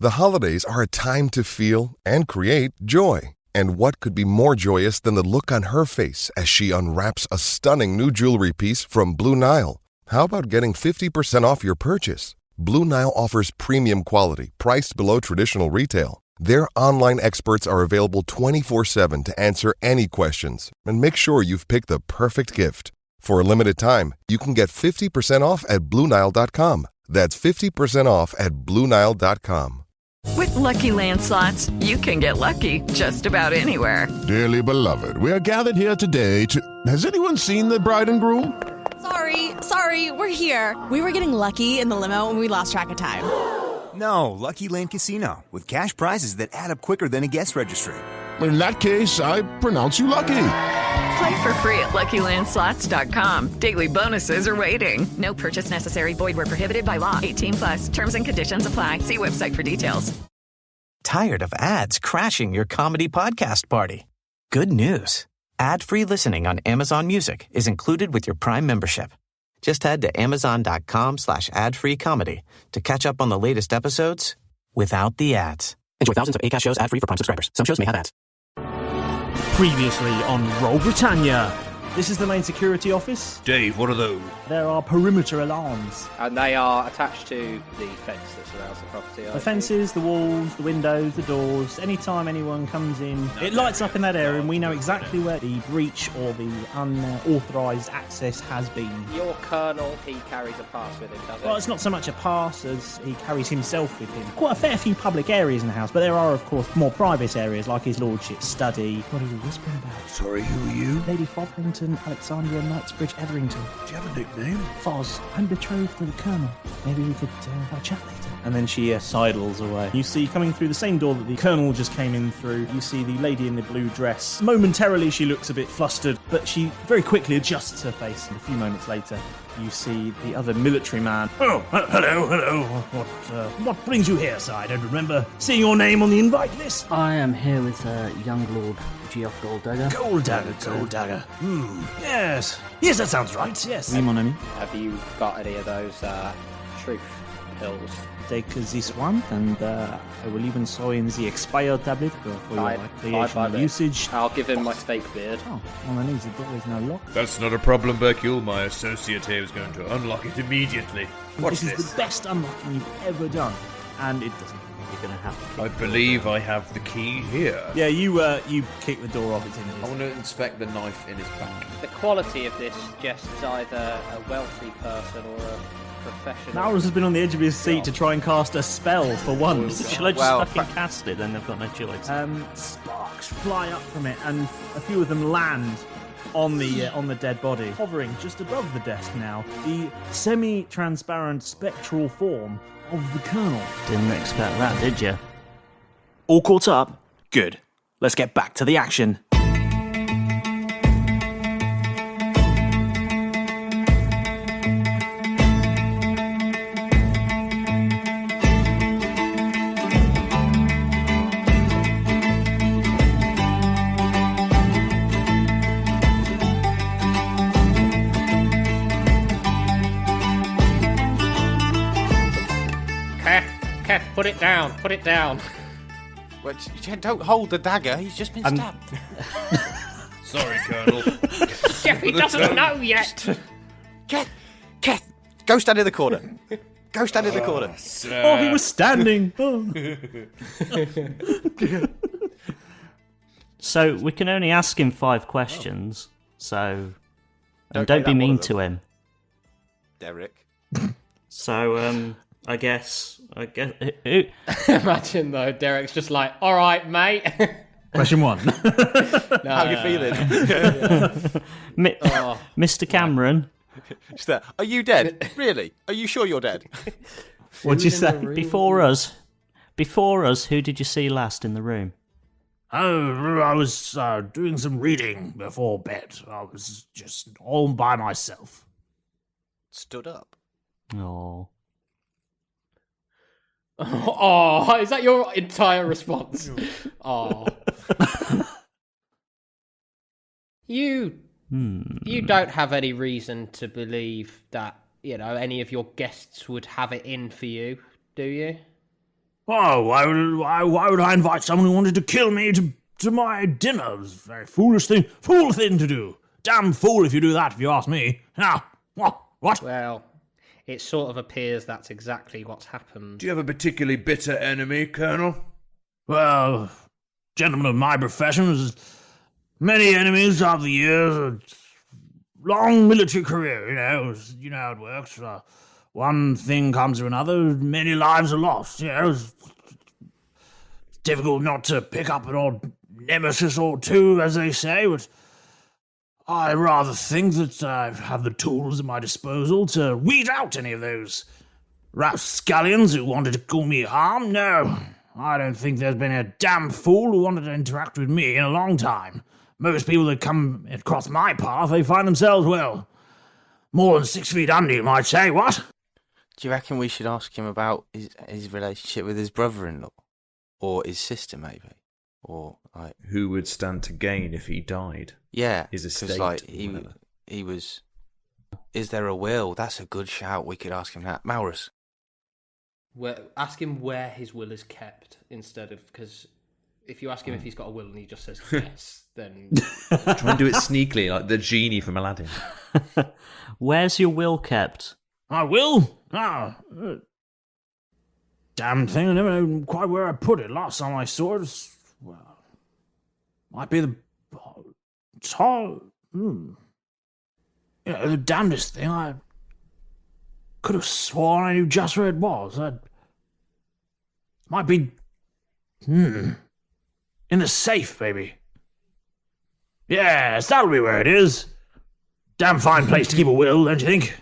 The holidays are a time to feel and create joy. And what could be more joyous than the look on her face as she unwraps a stunning new jewelry piece from Blue Nile? How about getting 50% off your purchase? Blue Nile offers premium quality, priced below traditional retail. Their online experts are available 24/7 to answer any questions and make sure you've picked the perfect gift. For a limited time, you can get 50% off at BlueNile.com. That's 50% off at BlueNile.com. With Lucky Land Slots, you can get lucky just about anywhere. Dearly beloved, we are gathered here today to... Has anyone seen the bride and groom? Sorry, we're here. We were getting lucky in the limo and we lost track of time. No, Lucky Land Casino, with cash prizes that add up quicker than a guest registry. In that case, I pronounce you lucky. Play for free at LuckyLandSlots.com. Daily bonuses are waiting. No purchase necessary. Void where prohibited by law. 18+. Terms and conditions apply. See website for details. Tired of ads crashing your comedy podcast party? Good news. Ad-free listening on Amazon Music is included with your Prime membership. Just head to amazon.com/ad-free comedy to catch up on the latest episodes without the ads. Enjoy thousands of Acast shows ad-free for Prime subscribers. Some shows may have ads. Previously on Roll Britannia. This is the main security office. Dave, what are those? There are perimeter alarms. And they are attached to the fence that surrounds the property. The fences, the walls, the windows, the doors. Anytime anyone comes in, it lights up in that area and we know exactly where the breach or the unauthorised access has been. Your colonel, he carries a pass with him, doesn't he? Well, it's not so much a pass as he carries himself with him. Quite a fair few public areas in the house, but there are, of course, more private areas like his lordship's study. What are you whispering about? Sorry, who are you? Lady Fotherington, Alexandria Knightsbridge Etherington. Do you have a nickname? Foz. I'm betrothed to the Colonel. Maybe we could have a chat later. And then she sidles away. You see, coming through the same door that the Colonel just came in through, you see the lady in the blue dress. Momentarily, she looks a bit flustered, but she very quickly adjusts her face. And a few moments later, you see the other military man. Oh, hello. What brings you here, sir? I don't remember seeing your name on the invite list. I am here with young Lord Geoff Golddagger. Golddagger. Yes, that sounds right, yes. Have you got any of those truth pills? Take this one, and I will even throw in the expired tablet for your recreational usage. I'll give him my fake beard. Oh, well, that means the door is now locked. That's not a problem, Berkule. My associate here is going to unlock it immediately. Watch this is the best unlocking you've ever done, and it doesn't. You're going to have to. I believe I have the key here. Yeah, you kick the door off its hinges. I want to inspect the knife in his back. The quality of this suggests either a wealthy person or a professional. Malrus has been on the edge of his seat to try and cast a spell for once. Shall I just fucking cast it? Then they've got no choice. Sparks fly up from it, and a few of them land on the dead body, hovering just above the desk now. The semi-transparent spectral form of the Colonel. Didn't expect that, did you? All caught up? Good. Let's get back to the action. Keth, put it down. Well, don't hold the dagger, he's just been stabbed. Sorry, Colonel. Jeff, he doesn't know yet. Keth, go stand in the corner. Oh, he was standing. So we can only ask him 5 questions. So don't be mean to him, Derek. So I guess. Imagine though, Derek's just like, all right, mate. Question 1. How are you feeling? Mr. Cameron. Are you dead? Really? Are you sure you're dead? What'd you say? Before us, who did you see last in the room? Oh, I was doing some reading before bed. I was just all by myself. Stood up. Oh. Oh, is that your entire response? Oh. You don't have any reason to believe that, any of your guests would have it in for you, do you? Oh, why would I invite someone who wanted to kill me to my dinner? It was a very fool thing to do. Damn fool if you do that, if you ask me. Now, what? Well, it sort of appears that's exactly what's happened. Do you have a particularly bitter enemy, Colonel? Well, gentlemen of my profession, many enemies over the years, a long military career, you know how it works. One thing comes to another, many lives are lost, It's difficult not to pick up an old nemesis or two, as they say, but I rather think that I have the tools at my disposal to weed out any of those rapscallions who wanted to cause me harm. No, I don't think there's been a damn fool who wanted to interact with me in a long time. Most people that come across my path, they find themselves, well, more than 6 feet under, you might say. What? Do you reckon we should ask him about his relationship with his brother-in-law? Or his sister, maybe? Or, like... Who would stand to gain if he died? Yeah. His estate, like, he was... Is there a will? That's a good shout. We could ask him that. Malrus. Ask him where his will is kept, instead of... Because if you ask him if he's got a will and he just says yes, then... Try and do it sneakily, like the genie from Aladdin. Where's your will kept? My will? Damn thing, I never know quite where I put it. Last time I saw it, well, might be the the damnedest thing. I could have sworn I knew just where it was. Might be, in the safe, maybe. Yes, that'll be where it is. Damn fine place to keep a will, don't you think?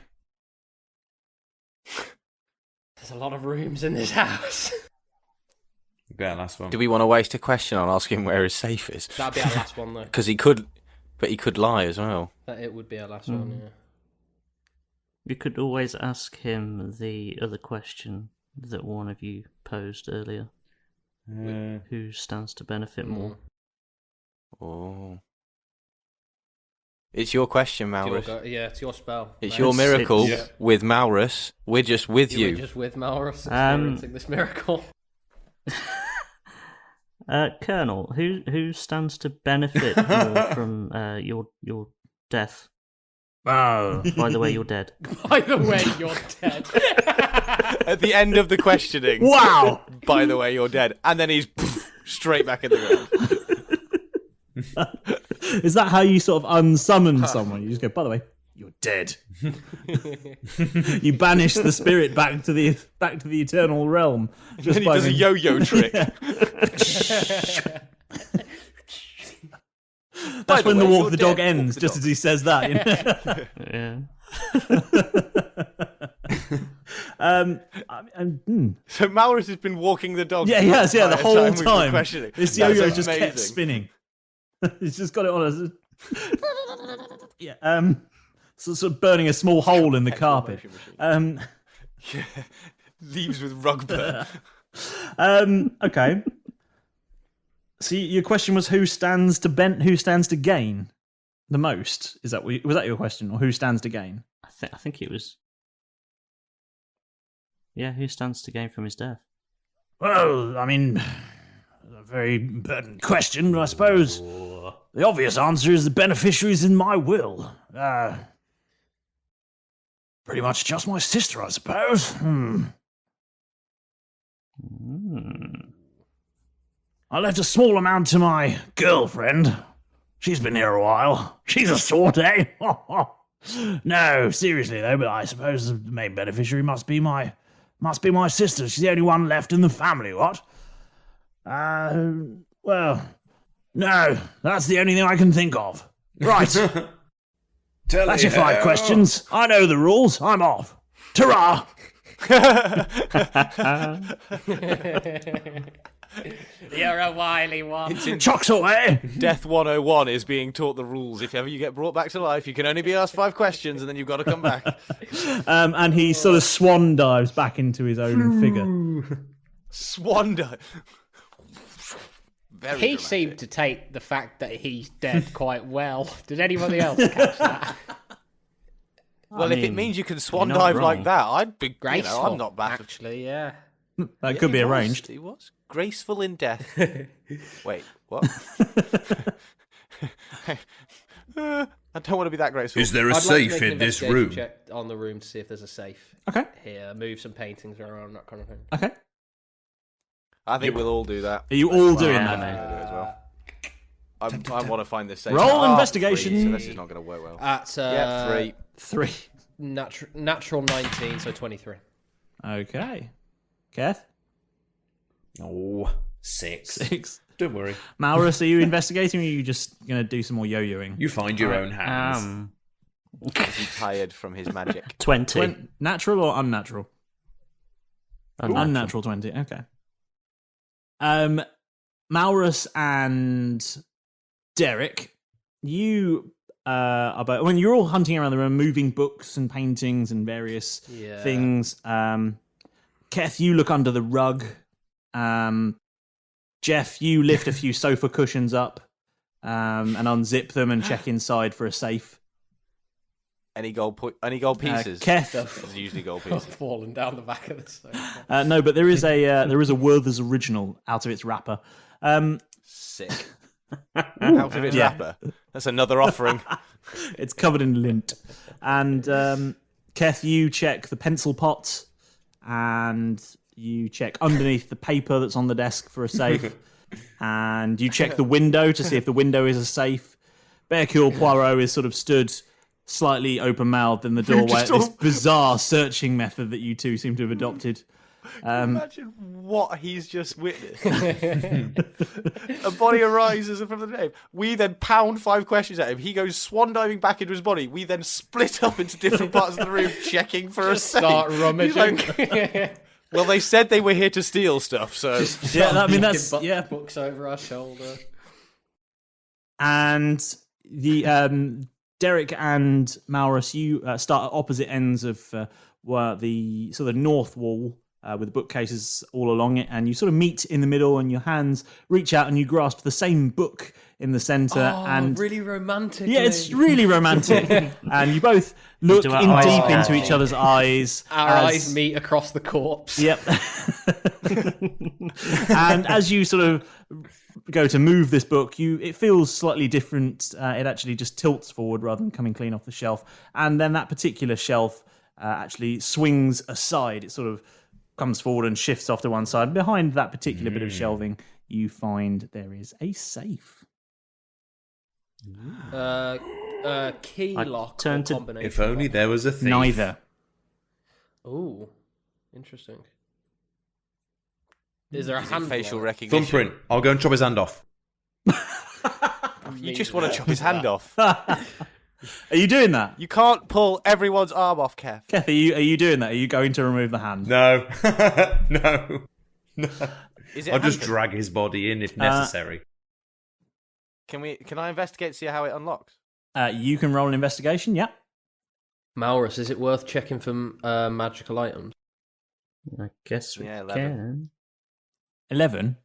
There's a lot of rooms in this house. Yeah, last one. Do we want to waste a question on asking where his safe is? That'd be our last one, though. Because he could lie as well. It would be our last one, yeah. You could always ask him the other question that one of you posed earlier. Who stands to benefit more? Oh. It's your question, Malrus. It's your spell. It's your miracle with Malrus. We're just with you. We're just with Malrus experiencing this miracle. Colonel, who stands to benefit more from your death? Oh. By the way, you're dead. By the way, you're dead. At the end of the questioning. Wow! By the way, you're dead. And then he's straight back in the ground. Is that how you sort of unsummon someone? You just go, by the way, you're dead. You banish the spirit back to the eternal realm. Just then he does a yo-yo trick. That's when the Walk the Dog ends, just as he says that. Yeah. So Malrus has been walking the dog. Yeah, he has. Yeah, the whole time. Questioning. This yo-yo just kept spinning. He's just got it on sort of burning a small hole in the carpet. Leaves with rug burn. Okay. So your question was who stands to gain the most? Was that your question, or who stands to gain? I think it was. Yeah, who stands to gain from his death? Well, I mean, a very pertinent question, I suppose. The obvious answer is the beneficiaries in my will. Pretty much just my sister, I suppose. I left a small amount to my girlfriend. She's been here a while. She's a sort, eh? No, seriously though, but I suppose the main beneficiary must be my sister. She's the only one left in the family, what? Well, no, that's the only thing I can think of. Right. That's your 5 questions. I know the rules. I'm off. Ta-ra! You're a wily one. Chocks away! Death 101 is being taught the rules. If ever you get brought back to life, you can only be asked 5 questions and then you've got to come back. And he sort of swan dives back into his own figure. Swan dive. He dramatic. Seemed to take the fact that he's dead quite well. Did anybody else catch that? Well, if it means you can swan dive like that, I'd be grateful. I'm not bad. Actually, yeah. That could be arranged. He was graceful in death. Wait, what? I don't want to be that graceful. Is there a safe in this room? Check on the room to see if there's a safe. Okay. Here, move some paintings around, that kind of thing. Okay. I think we'll all do that. Are you all doing that? Do as well. I want to find this safe. Roll investigation. 3, so this is not going to work well. At 3. Natural 19, so 23. Okay. Keth? Oh, 6. Don't worry. Malrus, are you investigating or are you just going to do some more yo-yoing? You find your own hands. Is he tired from his magic? 20. Natural or unnatural? Unnatural 20, okay. Malrus and Derek, you when you're all hunting around the room, moving books and paintings and various things. Keth, you look under the rug. Jeff, you lift a few sofa cushions up and unzip them and check inside for a safe. Any gold pieces? Keth, there's usually gold pieces falling down the back of the sofa. No, but there is a Werther's original out of its wrapper. Sick. Out of its wrapper. That's another offering. It's covered in lint. And Keth, you check the pencil pot and you check underneath the paper that's on the desk for a safe. And you check the window to see if the window is a safe. Hercule Poirot is sort of stood slightly open-mouthed in the doorway at this bizarre searching method that you two seem to have adopted. Imagine what he's just witnessed. A body arises from the grave. We then pound 5 questions at him. He goes swan diving back into his body. We then split up into different parts of the room, checking for a safe. Start rummaging. Well, they said they were here to steal stuff, so that's books over our shoulder. And the Derek and Malrus, you start at opposite ends of the sort of north wall. With bookcases all along it, and you sort of meet in the middle, and your hands reach out and you grasp the same book in the centre. And really romantic. Yeah, it's really romantic. And you both look deep into each other's eyes. Our eyes meet across the corpse. Yep. And as you sort of go to move this book, it feels slightly different. It actually just tilts forward rather than coming clean off the shelf. And then that particular shelf actually swings aside. It sort of comes forward and shifts off to one side. Behind that particular bit of shelving, you find there is a safe. Key lock or combination. If only there was a thief. Neither. Ooh, interesting. Is there a hand facial recognition? Thumbprint. I'll go and chop his hand off. You just want to chop his hand off. Are you doing that? You can't pull everyone's arm off, Keth. Keth, are you doing that? Are you going to remove the hand? No. No. I'll just drag his body in if necessary. Can I investigate to see how it unlocks? You can roll an investigation, yeah. Malrus, is it worth checking for magical items? I guess we 11. can. 11?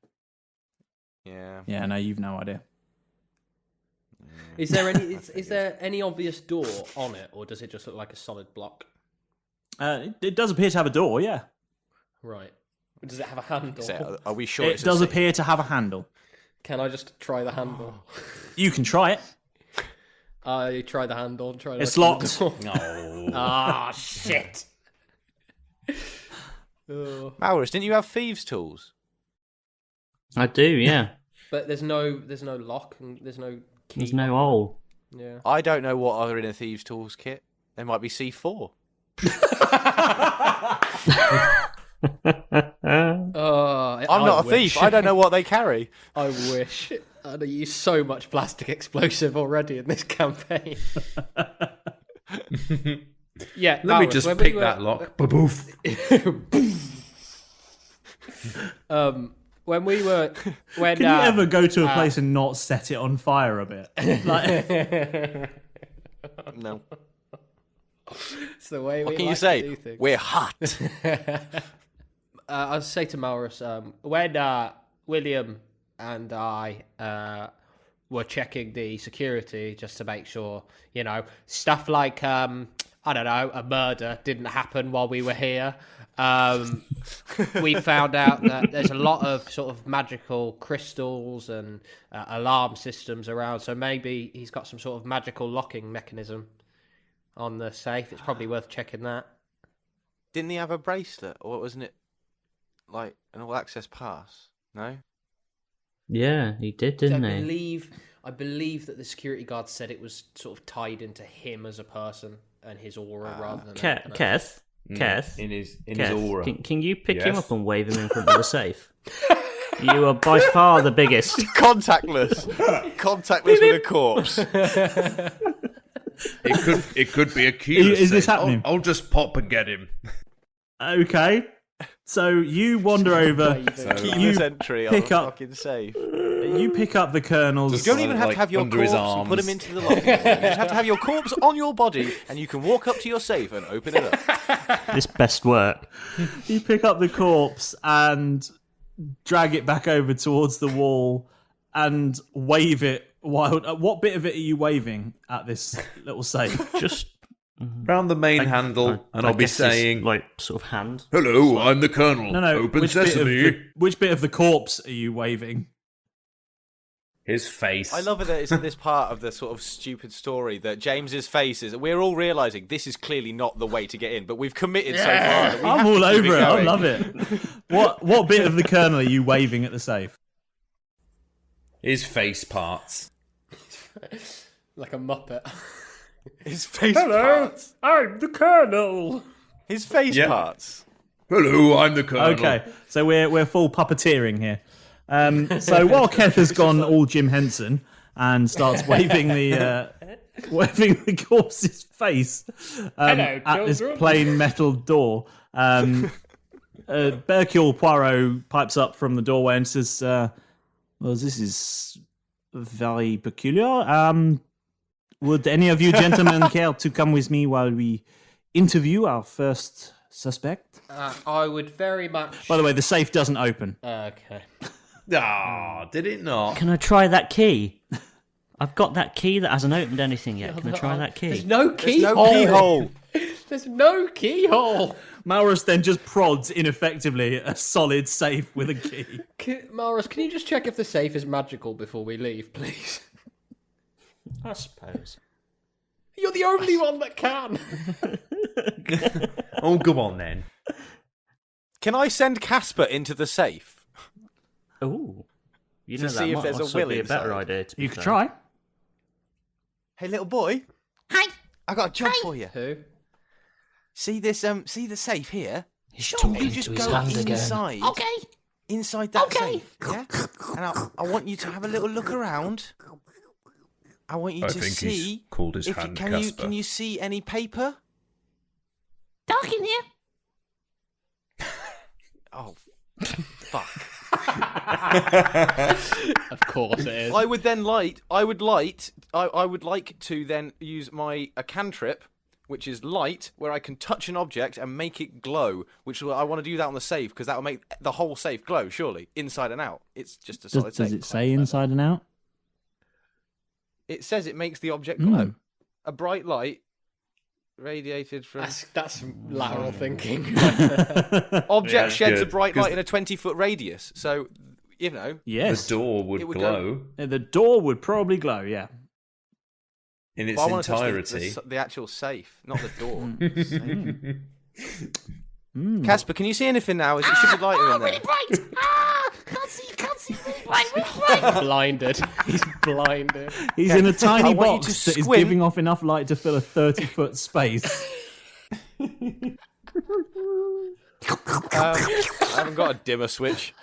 Yeah. Yeah, no, you've no idea. Is there any obvious door on it, or does it just look like a solid block? It does appear to have a door, yeah. Right. Does it have a handle? So, are we sure it does appear to have a handle? Can I just try the handle? You can try it. I try the handle and try. It's locked. No. Ah, shit. Malrus, didn't you have thieves' tools? I do, yeah. But there's no lock and there's no key. There's no hole. Yeah. I don't know what are in a thieves' tools kit. There might be C4. I'm not a thief. I don't know what they carry. I wish. I'd use so much plastic explosive already in this campaign. Yeah, let me just pick that lock. Boof. When we were, can you ever go to a place and not set it on fire a bit? No. It's the way what we can like you say? To do things. We're hot. I'll say to Malrus, when William and I were checking the security just to make sure, stuff like I don't know, a murder didn't happen while we were here. We found out that there's a lot of sort of magical crystals and alarm systems around, so maybe he's got some sort of magical locking mechanism on the safe. It's probably worth checking that. Didn't he have a bracelet, or wasn't it like an all-access pass? No? Yeah, he did, didn't he? I believe that the security guard said it was sort of tied into him as a person and his aura rather than... Keth? In his aura. Can you pick him up and wave him in front of the safe? You are by far the biggest. Contactless with a corpse. It could be a keyless Is this safe. happening? I'll just pop and get him. Okay. So you wander over. Keyless entry on a fucking safe. You pick up the Colonel's... You don't even have to have your corpse and put him into the locker. You just have to have your corpse on your body, and you can walk up to your safe and open it up. This best work. You pick up the corpse and drag it back over towards the wall and wave it. What bit of it are you waving at this little safe? Just round the main handle, and I'll be saying, like, sort of hand. Hello, I'm the Colonel. No. Open sesame. Which bit of the corpse are you waving? His face. I love it that it's in this part of the sort of stupid story that James's face is. We're all realising this is clearly not the way to get in, but we've committed so far. That we I'm have all to keep over it. I going. love it. What bit of the Colonel are you waving at the safe? His face parts. Like a muppet. His face parts. I'm the Colonel. His face parts. Hello, I'm the Colonel. Okay, so we're full puppeteering here. So while Keth has gone all Jim Henson and starts waving the corpse's face at this plain metal door, Hercule Poirot pipes up from the doorway and says, "Well, this is very peculiar. Would any of you gentlemen care to come with me while we interview our first suspect?" I would very much... By the way, the safe doesn't open. Okay. Ah, did it not? Can I try that key? I've got that key that hasn't opened anything yet. Can I try that key? There's no keyhole. There's no keyhole. Malrus then just prods ineffectively a solid safe with a key. Malrus, can you just check if the safe is magical before we leave, please? I suppose. You're the only one that can. Oh, go on then. Can I send Casper into the safe? Ooh. You To know, see that if there's a might will be a better inside. idea. To be You could fair. try. Hey, little boy. Hi. I got a job for you. Who? See this? See the safe here? He's Sure. talking You to just his go hand again. inside. Okay. Inside that Okay. safe. Yeah. And I want you to have a little look around. I want you I to think see. he's called his if hand can Casper. you see any paper? Dark in here. Oh, fuck. Of course it is. I would like to then use a cantrip, which is light, where I can touch an object and make it glow. Which I want to do that on the safe because that will make the whole safe glow. Surely, inside and out. It's just a solid safe. Does it say inside and out? It says it makes the object glow. A bright light radiated from... That's lateral thinking. Object sheds good, a bright 'cause- light in a 20-foot radius. So, Yes. The door would would glow The door would probably glow, yeah. in its But I want to touch entirety. the actual safe, not the door. Casper, can you see anything now? It should be lighter in there. Really bright. Can't see really bright, really bright. Blinded. He's blinded. He's in a I tiny want you box to that is squint. giving off enough light to fill a 30-foot space. I haven't got a dimmer switch.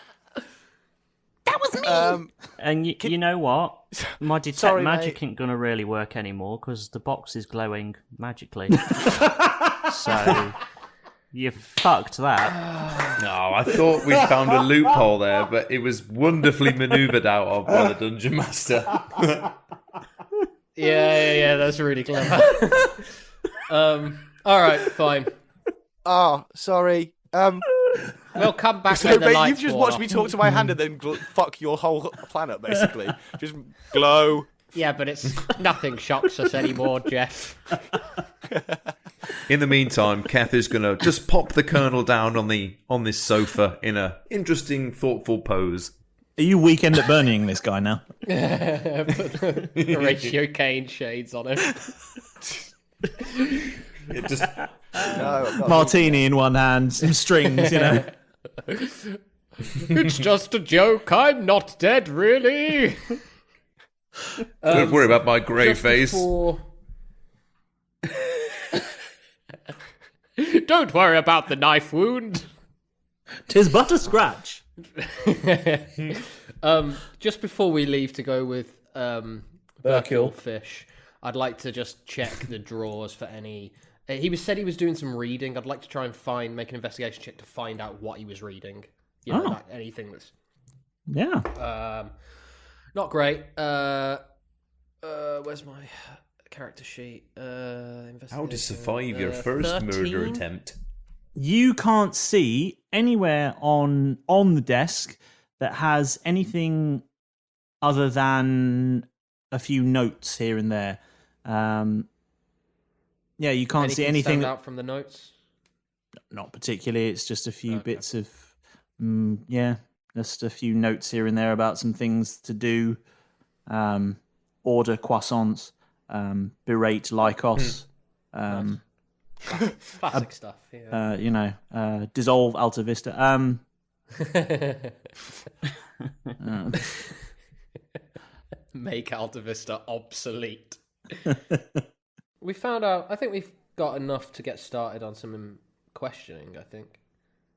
That was me. And you know what? My detect Sorry, magic mate. ain't gonna really work anymore because the box is glowing magically. So you fucked that. No, I thought we'd found a loophole there, but it was wonderfully manoeuvred out of by the Dungeon Master. Yeah, that's really clever. All right, fine. Oh, sorry. We'll come back So, when the mate, lights you've just fall watched off. me talk to my hand and then fuck your whole planet, basically. Just glow. Yeah, but it's nothing shocks us anymore, Jeff. In the meantime, Keth is going to just pop the Colonel down on this sofa in a interesting, thoughtful pose. Are you weekend at Burning this guy now? Put the Horatio Kane shades on him. Martini in one hand, some strings, you know. It's just a joke. I'm not dead, really. Don't worry about my grey face. Don't worry about the knife wound. 'Tis but a scratch. Just before we leave to go with Berkule fish, I'd like to just check the drawers for any. Said he was doing some reading. I'd like to try and make an investigation check to find out what he was reading. You know, like anything that's not great. Where's my character sheet? How to survive your first 13? murder attempt. You can't see anywhere on the desk that has anything other than a few notes here and there. You can't see anything stand out from the notes. Not particularly. It's just a few bits of just a few notes here and there about some things to do. Order croissants. Berate Lycos. Classic stuff. Yeah. Dissolve Alta Vista. Make Alta Vista obsolete. We found out. I think we've got enough to get started on some questioning. I think.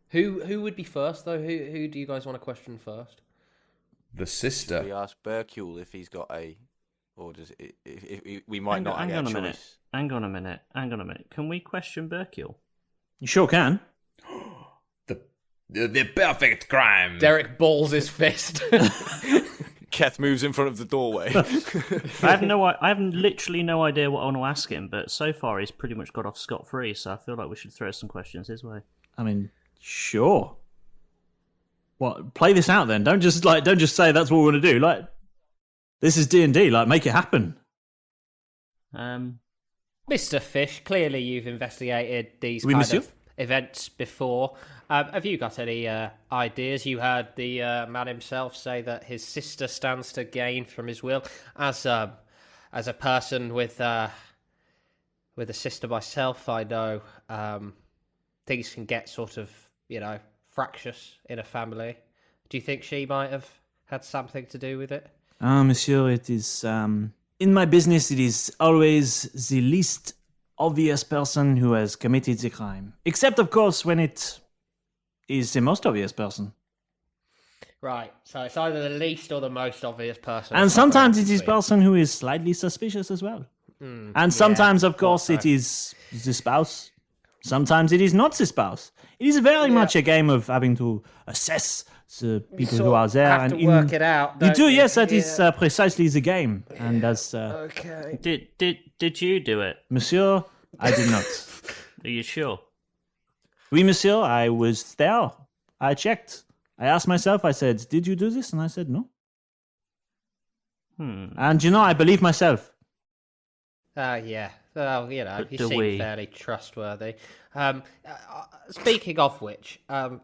Who would be first though? Who do you guys want to question first? The sister. We ask Berkule if he's got a, or does it? If we might not get a choice. Hang on a minute. Can we question Berkule? You sure can. The perfect crime. Derek balls his fist. Keth moves in front of the doorway. I have literally no idea what I want to ask him, but so far he's pretty much got off scot-free, so I feel like we should throw some questions his way. I mean, sure. What? Play this out then. Don't just say that's what we want to do. Like, this is D&D. Like, make it happen. Mr. Fish, clearly you've investigated these kind of events before. Have you got any ideas? You heard the man himself say that his sister stands to gain from his will. As a person with a sister myself, I know things can get sort of, fractious in a family. Do you think she might have had something to do with it? Monsieur, it is... in my business, it is always the least obvious person who has committed the crime. Except, of course, when it is the most obvious person. Right, so it's either the least or the most obvious person. And sometimes it is the person who is slightly suspicious as well. And sometimes, of course, it is the spouse. Sometimes it is not the spouse. It is very much a game of having to assess the people who are there. Have to work it out. You do, yes, that is precisely the game. And as okay. Did you do it? Monsieur, I did not. Are you sure? Oui, monsieur, I was there. I checked. I asked myself, I said, did you do this? And I said, no. And I believe myself. Yeah. Well, you seem fairly trustworthy. Speaking of which, my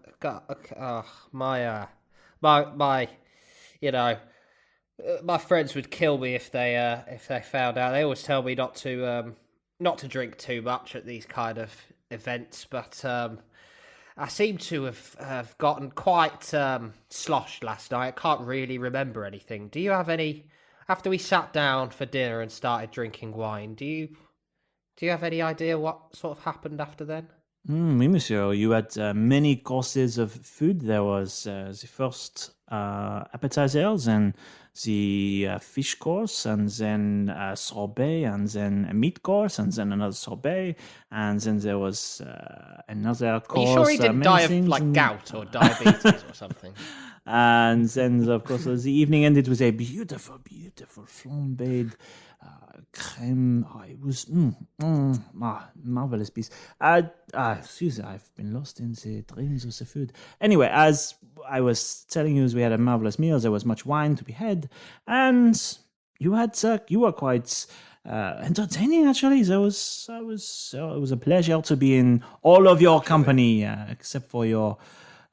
friends would kill me if they found out. They always tell me not to drink too much at these kind of events, but I seem to have gotten quite sloshed last night. I can't really remember anything. Do you have any? After we sat down for dinner and started drinking wine, do you have any idea what sort of happened after then? Oui, monsieur. You had many courses of food. There was the first appetizers and the fish course, and then a sorbet, and then a meat course, and then another sorbet, and then there was another course. Are you sure he didn't die of gout or diabetes or something? And then, of course, the evening ended with a beautiful, beautiful flambéed creme. It was marvelous piece. Excuse me, I've been lost in the dreams of the food. Anyway, as I was telling you, we had a marvelous meal. There was much wine to be had, and you were quite entertaining. Actually, it was a pleasure to be in all of your company, except for your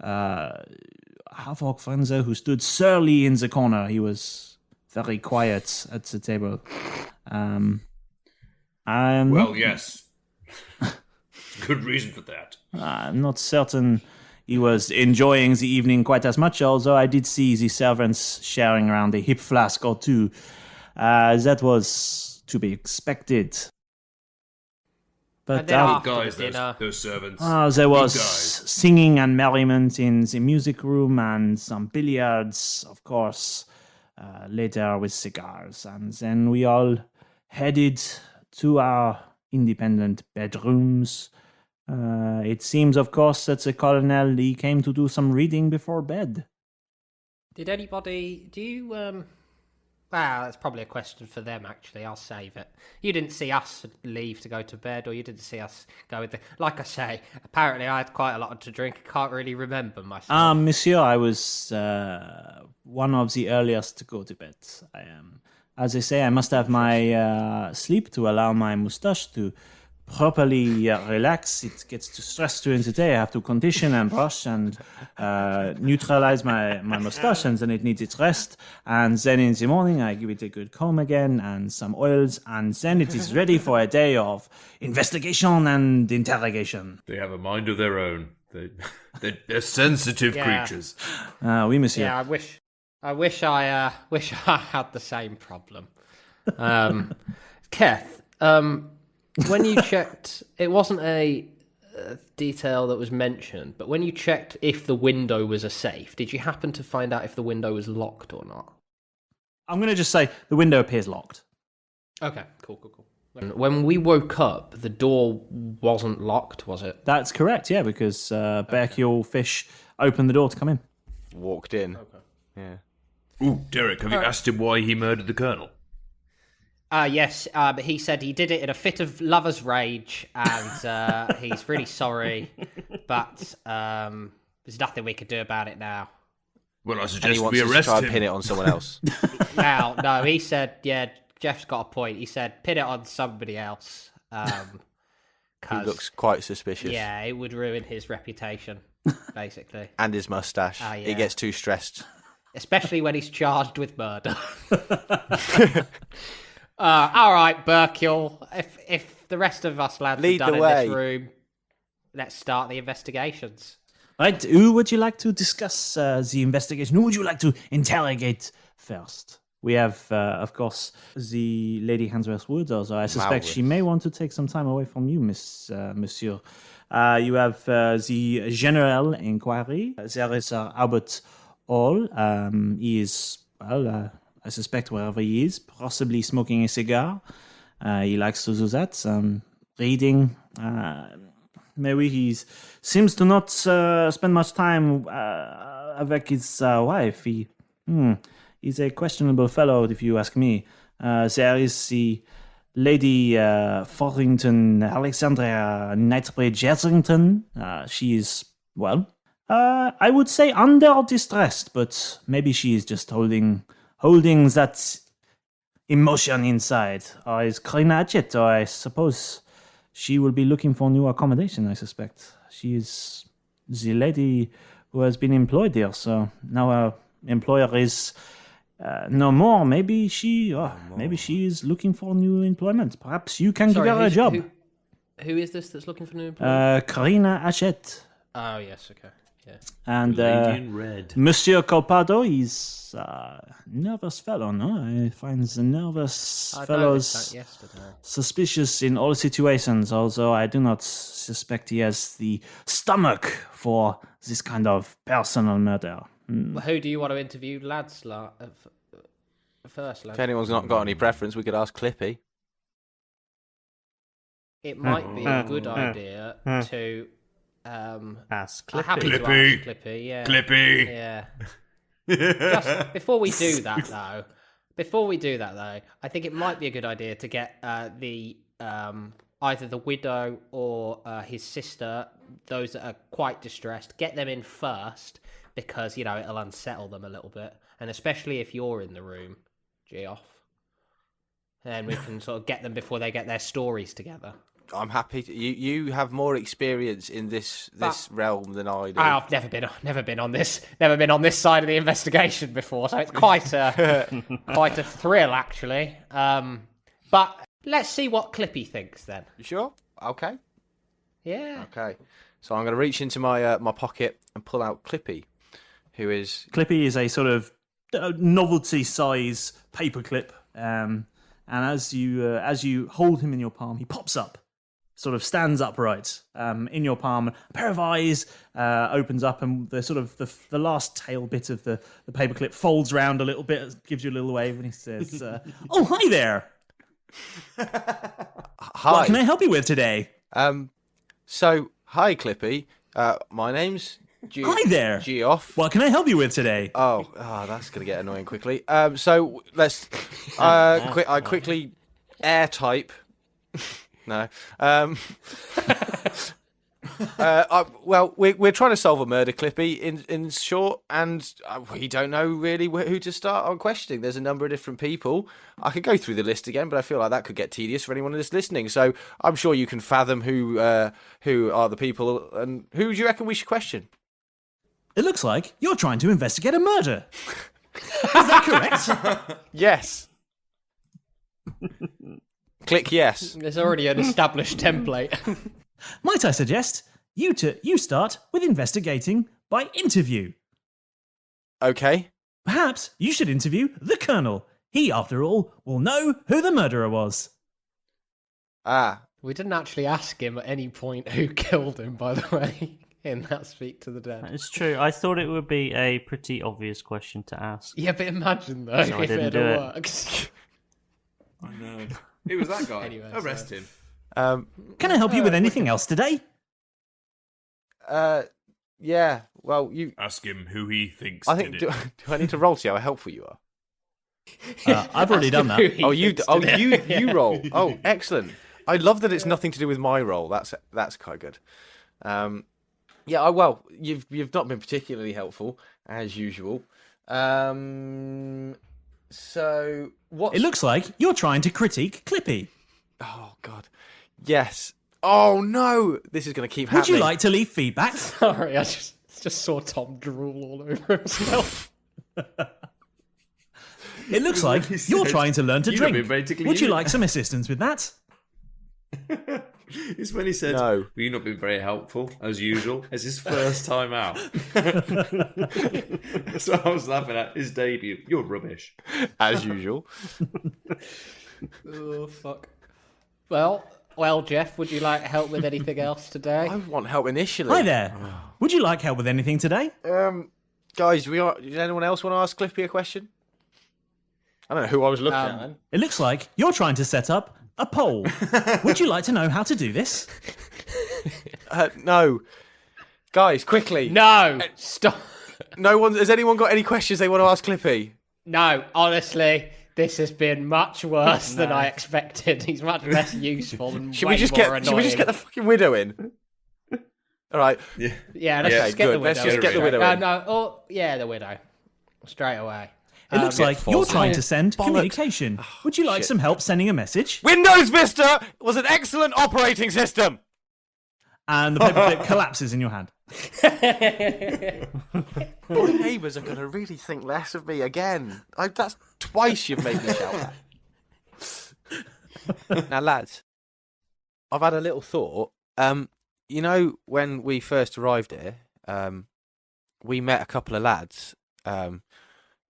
half-orc friend there who stood surly in the corner. He was very quiet at the table. Well, yes. Good reason for that. I'm not certain he was enjoying the evening quite as much, although I did see the servants sharing around a hip flask or two. That was to be expected. But guys, those servants. There was singing and merriment in the music room and some billiards, of course, later with cigars. And then we all headed to our independent bedrooms. It seems, of course, that the colonel, he came to do some reading before bed. Did anybody... Do you... Wow, that's probably a question for them, actually. I'll save it. You didn't see us leave to go to bed, or you didn't see us go with the... Like I say, apparently I had quite a lot to drink. I can't really remember myself. Monsieur, I was one of the earliest to go to bed. I am... As I say, I must have my sleep to allow my mustache to properly relax. It gets too stressed during the day. I have to condition and brush and neutralize my mustache, and then it needs its rest. And then in the morning, I give it a good comb again and some oils, and then it is ready for a day of investigation and interrogation. They have a mind of their own. They're sensitive creatures. Oui, monsieur. Yeah, I wish I had the same problem. Keth, when you checked, it wasn't a detail that was mentioned, but when you checked if the window was a safe, did you happen to find out if the window was locked or not? I'm going to just say the window appears locked. Okay, cool. When we woke up, the door wasn't locked, was it? That's correct, yeah, because Berkiel Fish opened the door to come in. Walked in. Okay. Yeah. Ooh, Derek, have you asked him why he murdered the colonel? Yes, but he said he did it in a fit of lover's rage, and he's really sorry, but there's nothing we could do about it now. Well, I And suggest he wants we us to arrest try him. and pin it on someone else. Well, no, he said, yeah, Jeff's got a point. He said, pin it on somebody else. He looks quite suspicious. Yeah, it would ruin his reputation, basically. And his mustache. Yeah. He gets too stressed. Especially when he's charged with murder. All right, Berkiel. If the rest of us lads are done in this room, let's start the investigations. Right, who would you like to discuss the investigation? Who would you like to interrogate first? We have, of course, the Lady Hansworth Wood, although I suspect she may want to take some time away from you, Monsieur. You have the General Inquiry. There is Albert Hall. He is, well, I suspect wherever he is, possibly smoking a cigar. He likes to do that. Reading. Maybe he seems to not spend much time avec his wife. He's a questionable fellow, if you ask me. There is the Lady Fotherington Alexandria Knightsbridge Hetherington. She is, well, I would say under distress, but maybe she is just holding that emotion inside. Or is Karina Hatchet, or I suppose she will be looking for new accommodation, I suspect. She is the lady who has been employed there, so now her employer is no more. Maybe she is looking for new employment. Perhaps you can give her a job. Who is this that's looking for new employment? Karina Hatchet. Oh, yes, okay. Yeah. And Lady in red. Monsieur Colpado, he's a nervous fellow, no? I find the nervous fellows suspicious in all situations, although I do not suspect he has the stomach for this kind of personal murder. Well, who do you want to interview, lads? First, lads. If anyone's not got any preference, we could ask Clippy. It might be a good idea to... ask Clippy. Happy to ask Clippy, yeah. Clippy. Yeah. Just before we do that, though, I think it might be a good idea to get the either the widow or his sister, those that are quite distressed, get them in first, because, you know, it'll unsettle them a little bit. And especially if you're in the room, Geoff. and we can sort of get them before they get their stories together. I'm happy. You have more experience in this realm than I do. I've never been on this side of the investigation before, so it's quite a thrill actually. But let's see what Clippy thinks then. You sure? Okay. Yeah. Okay. So I'm going to reach into my my pocket and pull out Clippy, who is... Clippy is a sort of novelty-size paperclip, and as you hold him in your palm, he pops up, sort of stands upright in your palm. A pair of eyes opens up, and the sort of the last tail bit of the paperclip folds round a little bit, gives you a little wave, and he says, "Oh, hi there. Hi. What can I help you with today?" So, hi, Clippy. My name's... Hi there. Geoff. What can I help you with today? Oh, that's going to get annoying quickly. So, let's... I quickly air type... No. Well, we're trying to solve a murder, Clippy, in short, and we don't know really who to start on questioning. There's a number of different people. I could go through the list again, but I feel like that could get tedious for anyone that's listening. So I'm sure you can fathom who are the people, and who do you reckon we should question? It looks like you're trying to investigate a murder. Is that correct? Yes. Click yes. There's already an established template. Might I suggest you start with investigating by interview? Okay. Perhaps you should interview the Colonel. He, after all, will know who the murderer was. We didn't actually ask him at any point who killed him, by the way, in that Speak to the Dead. It's true. I thought it would be a pretty obvious question to ask. Yeah, but imagine, though, so if it had worked. I know. Who was that guy? Anyway, arrest him. Can I help you with anything else today? Yeah. Well, you ask him who he thinks. I think. Do I need to roll to see how helpful you are? I've already done that. You roll. Oh, excellent. I love that it's nothing to do with my role. That's quite good. Yeah. Well, you've not been particularly helpful as usual. So what? It looks like you're trying to critique Clippy. Oh God. Yes. Oh no! This is going to keep happening. Would you like to leave feedback? Sorry, I just saw Tom drool all over himself. It looks like you're trying to learn to drink. Would you you. like some assistance with that? It's when he said, No. "You've not been very helpful, as usual." It's his first time out. That's what I was laughing at. His debut. You're rubbish. As usual. Oh, fuck. Well, Jeff, would you like help with anything else today? I want help initially. Hi there. Would you like help with anything today? Guys, did anyone else want to ask Clippy a question? I don't know who I was looking at then. It looks like you're trying to set up a poll. Would you like to know how to do this? No. Guys, quickly. No! Stop. No one. Has anyone got any questions they want to ask Clippy? No, honestly, this has been much worse than I expected. He's much less useful and Should way we just more annoying. Should we just get the fucking widow in? All right. Yeah, let's just get the widow. Let's just get the widow in. The widow. Straight away. It looks like you're trying to send communication. Would you like some help sending a message? Windows Vista was an excellent operating system. And the paperclip collapses in your hand. My neighbours are going to really think less of me again. That's twice you've made me shout that. Now, lads, I've had a little thought. You know, when we first arrived here, we met a couple of lads.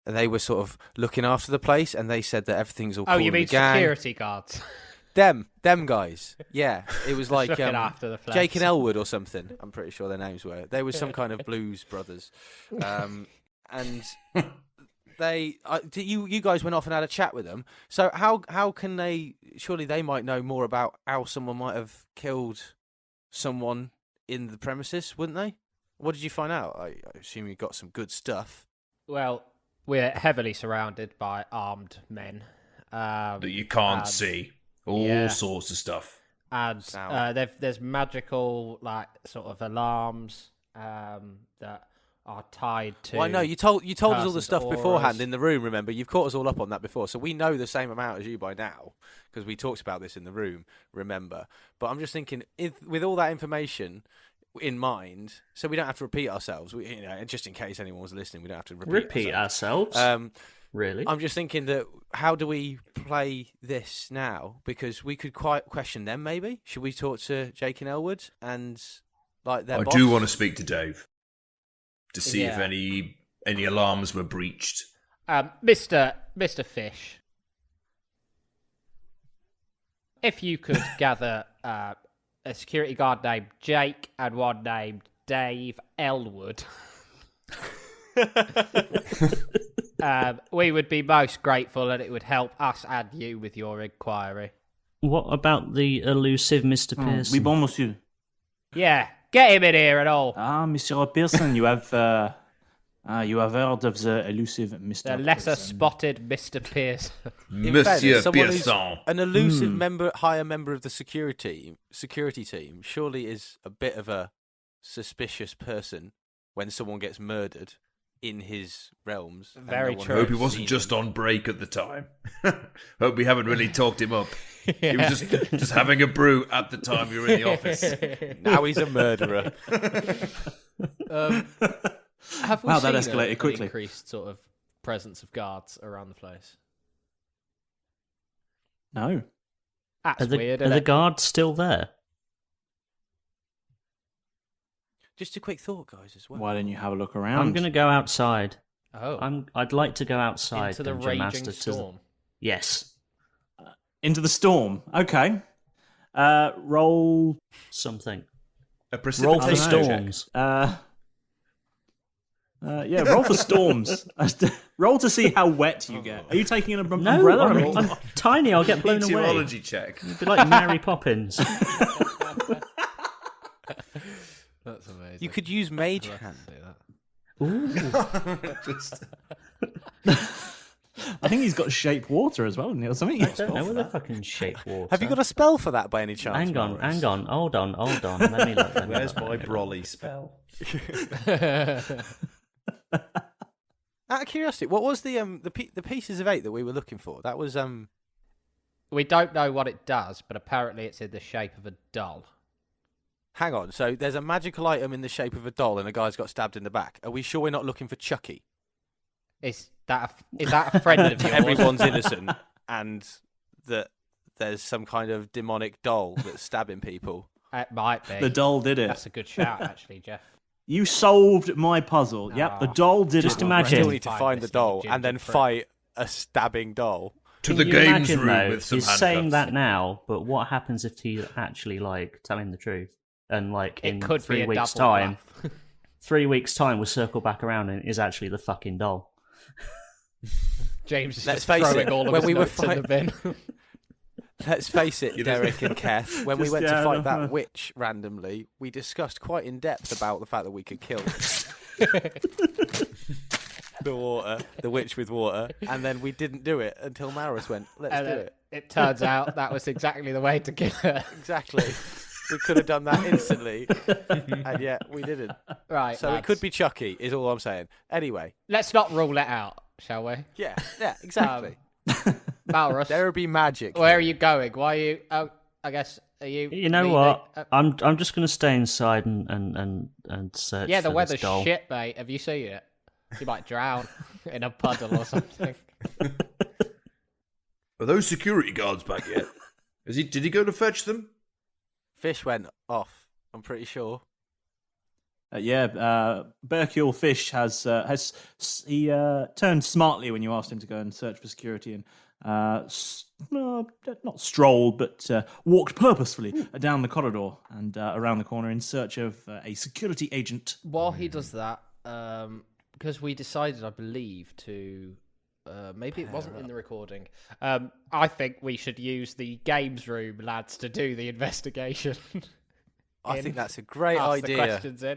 They were sort of looking after the place, and they said that everything's all cool. Oh, you mean in the gang. security guards? Them guys. Yeah, it was like after the flags. Jake and Elwood or something. I'm pretty sure their names were. They were some kind of blues brothers, and they. You guys went off and had a chat with them. So how can they? Surely they might know more about how someone might have killed someone in the premises, wouldn't they? What did you find out? I assume you got some good stuff. Well, we're heavily surrounded by armed men that you can't see. All sorts of stuff. And there's magical, like, sort of alarms that are tied to. Well, I know you told us all the person's stuff auras. beforehand in the room. Remember, you've caught us all up on that before, so we know the same amount as you by now because we talked about this in the room. Remember, but I'm just thinking, with all that information in mind, so we don't have to repeat ourselves. Just in case anyone was listening, we don't have to repeat ourselves. Really? I'm just thinking that how do we play this now? Because we could quite question them. Maybe should we talk to Jake and Elwood and their boss? I do want to speak to Dave to see if any alarms were breached. Mr. Fish, if you could gather a security guard named Jake and one named Dave Elwood, we would be most grateful, and it would help us and you with your inquiry. What about the elusive Mr. Pearson? Oui, bon, monsieur. Yeah, get him in here and all. Monsieur Pearson, you have heard of the elusive Mr. The lesser Pearson. spotted Mr. Pearson. Monsieur Pearson. An elusive higher member of the security team surely is a bit of a suspicious person when someone gets murdered in his realms. Very true. I hope he wasn't just on break at the time. Hope we haven't really talked him up. He was just having a brew at the time we were in the office. Now he's a murderer. Have we Wow, seen that escalated an quickly. increased sort of presence of guards around the place? No. That's weird. Are Isn't the it? guards still there? Just a quick thought, guys, as well. Why don't you have a look around? I'm going to go outside. Oh. I'd like to go outside. Into the Dungeon raging Master, storm. Yes. Into the storm. Okay. Roll something. A Roll for precipitation storms. Yeah, roll for storms. Roll to see how wet you get. Are you taking an umbrella? No, I'm tiny. I'll get blown away. Meteorology check. It'd be like Mary Poppins. That's amazing. You could use Mage Hand. Ooh. I think he's got shape water as well, hasn't he, or something? I don't know whether fucking shape water. Have you got a spell for that by any chance? Hang on. Hold on. Let me look. Where's my Brolly spell? Out of curiosity, what was the pieces of 8 that we were looking for? That was We don't know what it does, but apparently it's in the shape of a doll. Hang on, so there's a magical item in the shape of a doll and a guy's got stabbed in the back. Are we sure we're not looking for Chucky? Is that a friend of yours? Everyone's innocent and that there's some kind of demonic doll that's stabbing people. It might be. The doll did it. That's a good shout, actually, Jeff. You solved my puzzle. Yep, the doll did Just it. imagine. Still need to find the doll and then fight a stabbing doll. To the games room with some he's handcuffs. saying that now, but what happens if he's actually telling the truth? And in could be 3 a weeks' double time, bluff. 3 weeks' time, we'll circle back around and it is actually the fucking doll. James is Let's just face throwing it, all of when his we were notes in the bin. Let's face it, Derek and Keth, when we Just, went to yeah, fight that witch randomly, we discussed quite in depth about the fact that we could kill the witch with water, and then we didn't do it until Malrus went, let's do it. It turns out that was exactly the way to kill her. Exactly. We could have done that instantly, and yet we didn't. Right, So lads. it could be Chucky, is all I'm saying. Anyway. Let's not rule it out, shall we? Yeah, exactly. Malrus, There would be magic. where are you going? Why are you... Oh, I guess, are you... You know leaving? what? I'm just going to stay inside and search. Yeah, the for weather's this doll. shit, mate. Have you seen it? You might drown in a puddle or something. Are those security guards back yet? Did he go to fetch them? Fish went off, I'm pretty sure. Berkule Fish has turned smartly when you asked him to go and search for security and not strolled, but walked purposefully down the corridor and around the corner in search of a security agent. While he does that, because we decided, I believe, to... maybe it wasn't in the recording. I think we should use the games room lads to do the investigation. I think that's a great Ask idea. the questions in.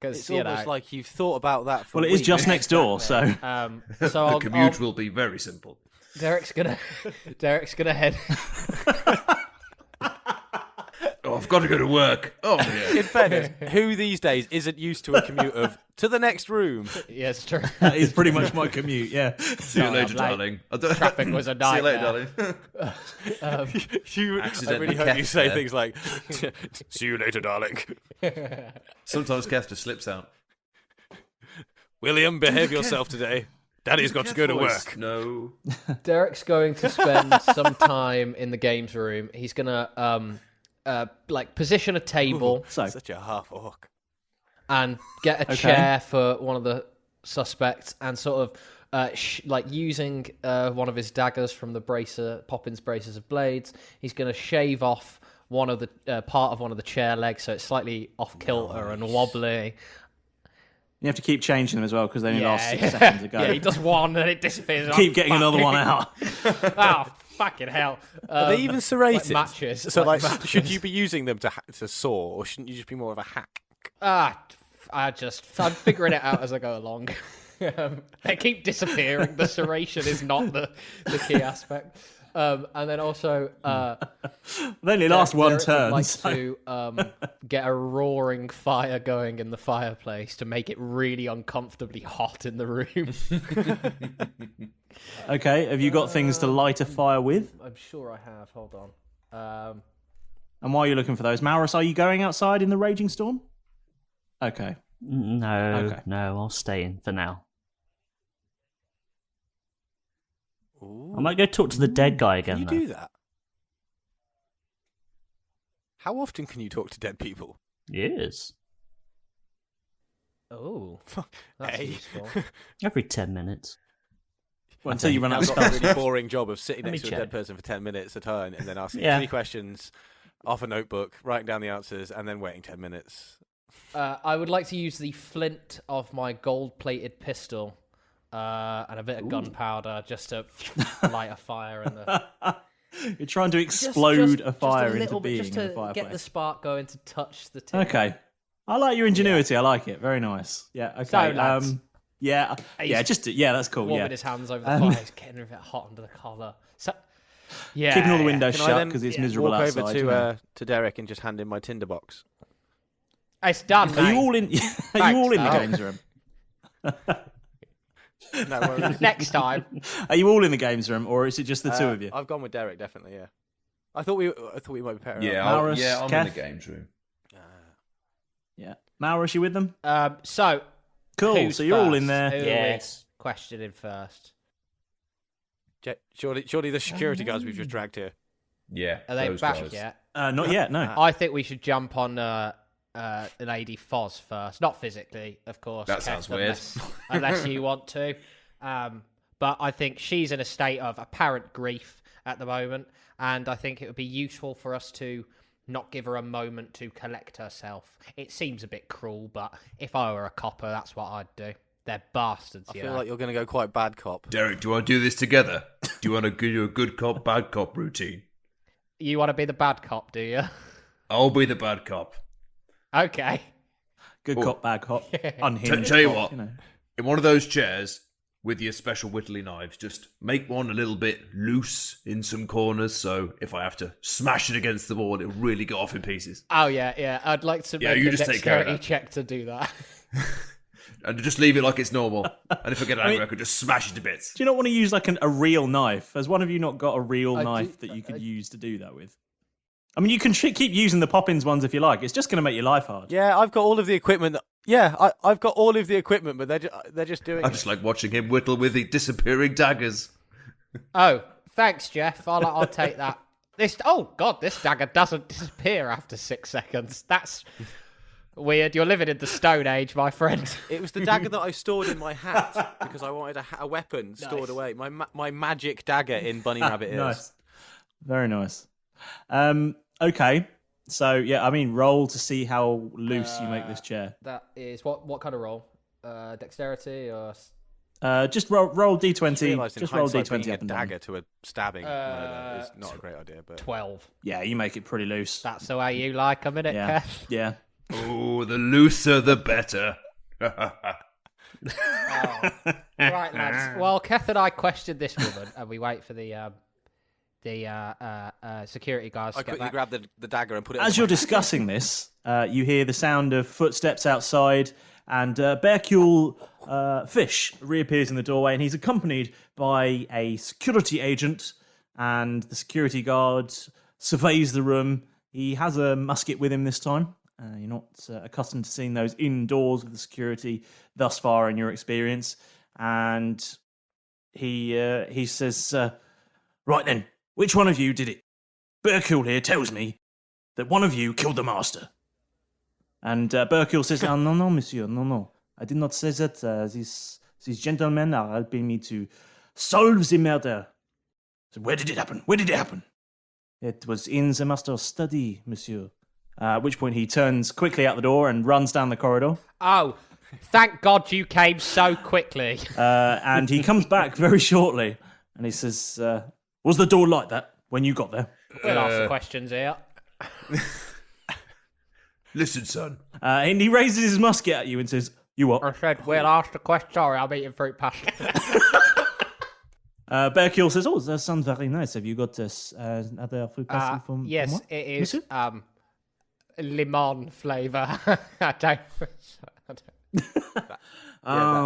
It's almost like you've thought about that for Well, it is just next door, so... So the commute will be very simple. Derek's gonna head... Oh, I've got to go to work. Oh, yeah. In fairness, who these days isn't used to a commute of to the next room? Yeah, it's true. That is pretty much my commute, yeah. See you later, darling. Traffic was a nightmare. See you later, darling. I really hope you say things like, see you later, darling. Sometimes Keth just slips out. William, behave yourself today. Daddy's got to go to work. No. Derek's going to spend some time in the games room. He's going to position a table. Such a half orc. And get a chair for one of the suspects and sort of using one of his daggers from the Poppins braces of blades. He's going to shave off one of the part of one of the chair legs so it's slightly off kilter and wobbly. You have to keep changing them as well because they only last 6 seconds ago. Yeah, he does one and it disappears. Keep getting another one out. Oh, fucking hell. Are they even serrated? Like matches. So, should you be using them to saw, or shouldn't you just be more of a hack? I'm figuring it out as I go along. They keep disappearing. The serration is not the key aspect. And then also, they only last one turn. Like to get a roaring fire going in the fireplace to make it really uncomfortably hot in the room. Okay, have you got things to light a fire with? I'm sure I have. Hold on. And while you're looking for those, Malrus, are you going outside in the raging storm? Okay. No, I'll stay in for now. Ooh. I might go talk to the dead guy again. Can you do that? How often can you talk to dead people? Yes. Oh, that's useful. Every 10 minutes. Well, until you run out of I've got a stuff. really boring job of sitting Let next me to a dead check. person for 10 minutes at a time and then asking Yeah. 3 questions off a notebook, writing down the answers, and then waiting 10 minutes. I would like to use the flint of my gold-plated pistol and a bit of gunpowder just to light a fire in the... You're trying to explode a fire just a into little bit, being just in the to fireplace. get the spark going to touch the tin. Okay. I like your ingenuity. I like it. Very nice. Yeah, okay. So, lads. Yeah, that's cool. Warming Yeah. his hands over the fire, he's getting a bit hot under the collar. So, yeah, Keeping all the windows Can I shut then because it's miserable walk outside. over you know. to Derek and just hand him my tinderbox? It's done, Are mate. you all in? Are you all in the games room? No worries. Next time. Are you all in the games room, or is it just the two of you? I've gone with Derek, definitely. Yeah. I thought we might be pairing up. Malrus, I'm in Keth? the games room. Yeah. Malrus, you with them? So Cool. who's So you're all in first? there. Who Yes. are we questioning first? Surely the security guards we've just dragged here. Yeah. Are they those back guys. yet? Not yet. No. I think we should jump on Lady Foz first. Not physically, of course. That Keth, sounds weird. Unless you want to. But I think she's in a state of apparent grief at the moment, and I think it would be useful for us to not give her a moment to collect herself. It seems a bit cruel, but if I were a copper, that's what I'd do. They're bastards, I feel like you're going to go quite bad cop. Derek, do you want to do this together? Do you want to do a good cop, bad cop routine? You want to be the bad cop, do you? I'll be the bad cop. Okay. Good cop, bad cop. Unhinged. Tell you cop, what, you know. in one of those chairs with your special whittly knives, just make one a little bit loose in some corners, so if I have to smash it against the wall, it'll really go off in pieces. Oh, yeah. I'd like to make you a just take care of dexterity that. check to do that. And just leave it like it's normal. And if I get angry, I could just smash it to bits. Do you not want to use like a real knife? Has one of you not got a real I knife do- that you could use to do that with? I mean, you can keep using the Poppins ones if you like. It's just going to make your life hard. Yeah, I've got all of the equipment. I've got all of the equipment, but they're just doing I it. just like watching him whittle with the disappearing daggers. Oh, thanks, Jeff. I'll take that. This dagger doesn't disappear after 6 seconds. That's weird. You're living in the Stone Age, my friend. It was the dagger that I stored in my hat because I wanted a weapon stored away. My magic dagger in bunny rabbit ears. Nice. Very nice. Okay. So, yeah, I mean, roll to see how loose you make this chair. That is what kind of roll? Dexterity or? Just roll D20. Just realised in Just roll hindsight, D20 bringing up and a down. dagger to a stabbing murder is not a great idea. But 12. Yeah, you make it pretty loose. That's the way you like them, innit, Yeah. Keth? Yeah. Oh, the looser the better. Right, lads. Well, Keth and I questioned this woman, and we wait for the security guards. I quickly grab the dagger and put it. As you're discussing this, you hear the sound of footsteps outside, and Berkule Fish reappears in the doorway, and he's accompanied by a security agent, and the security guard surveys the room. He has a musket with him this time. You're not accustomed to seeing those indoors with the security thus far in your experience. And he says, right then, which one of you did it? Berkule here tells me that one of you killed the master. And Berkule says, no, monsieur, no. I did not say that. These gentlemen are helping me to solve the murder. So where did it happen? It was in the master's study, monsieur. At which point he turns quickly out the door and runs down the corridor. Oh, thank God you came so quickly. And he comes back very shortly, and he says, was the door like that when you got there? We'll ask the questions here. Listen, son. And he raises his musket at you and says, you what? I said, we'll ask the question. Sorry, I'm eating fruit pasta. Berkule says, oh, that sounds very nice. Have you got another fruit pasta from Yes, moi? it is Monsieur? lemon flavour. I don't...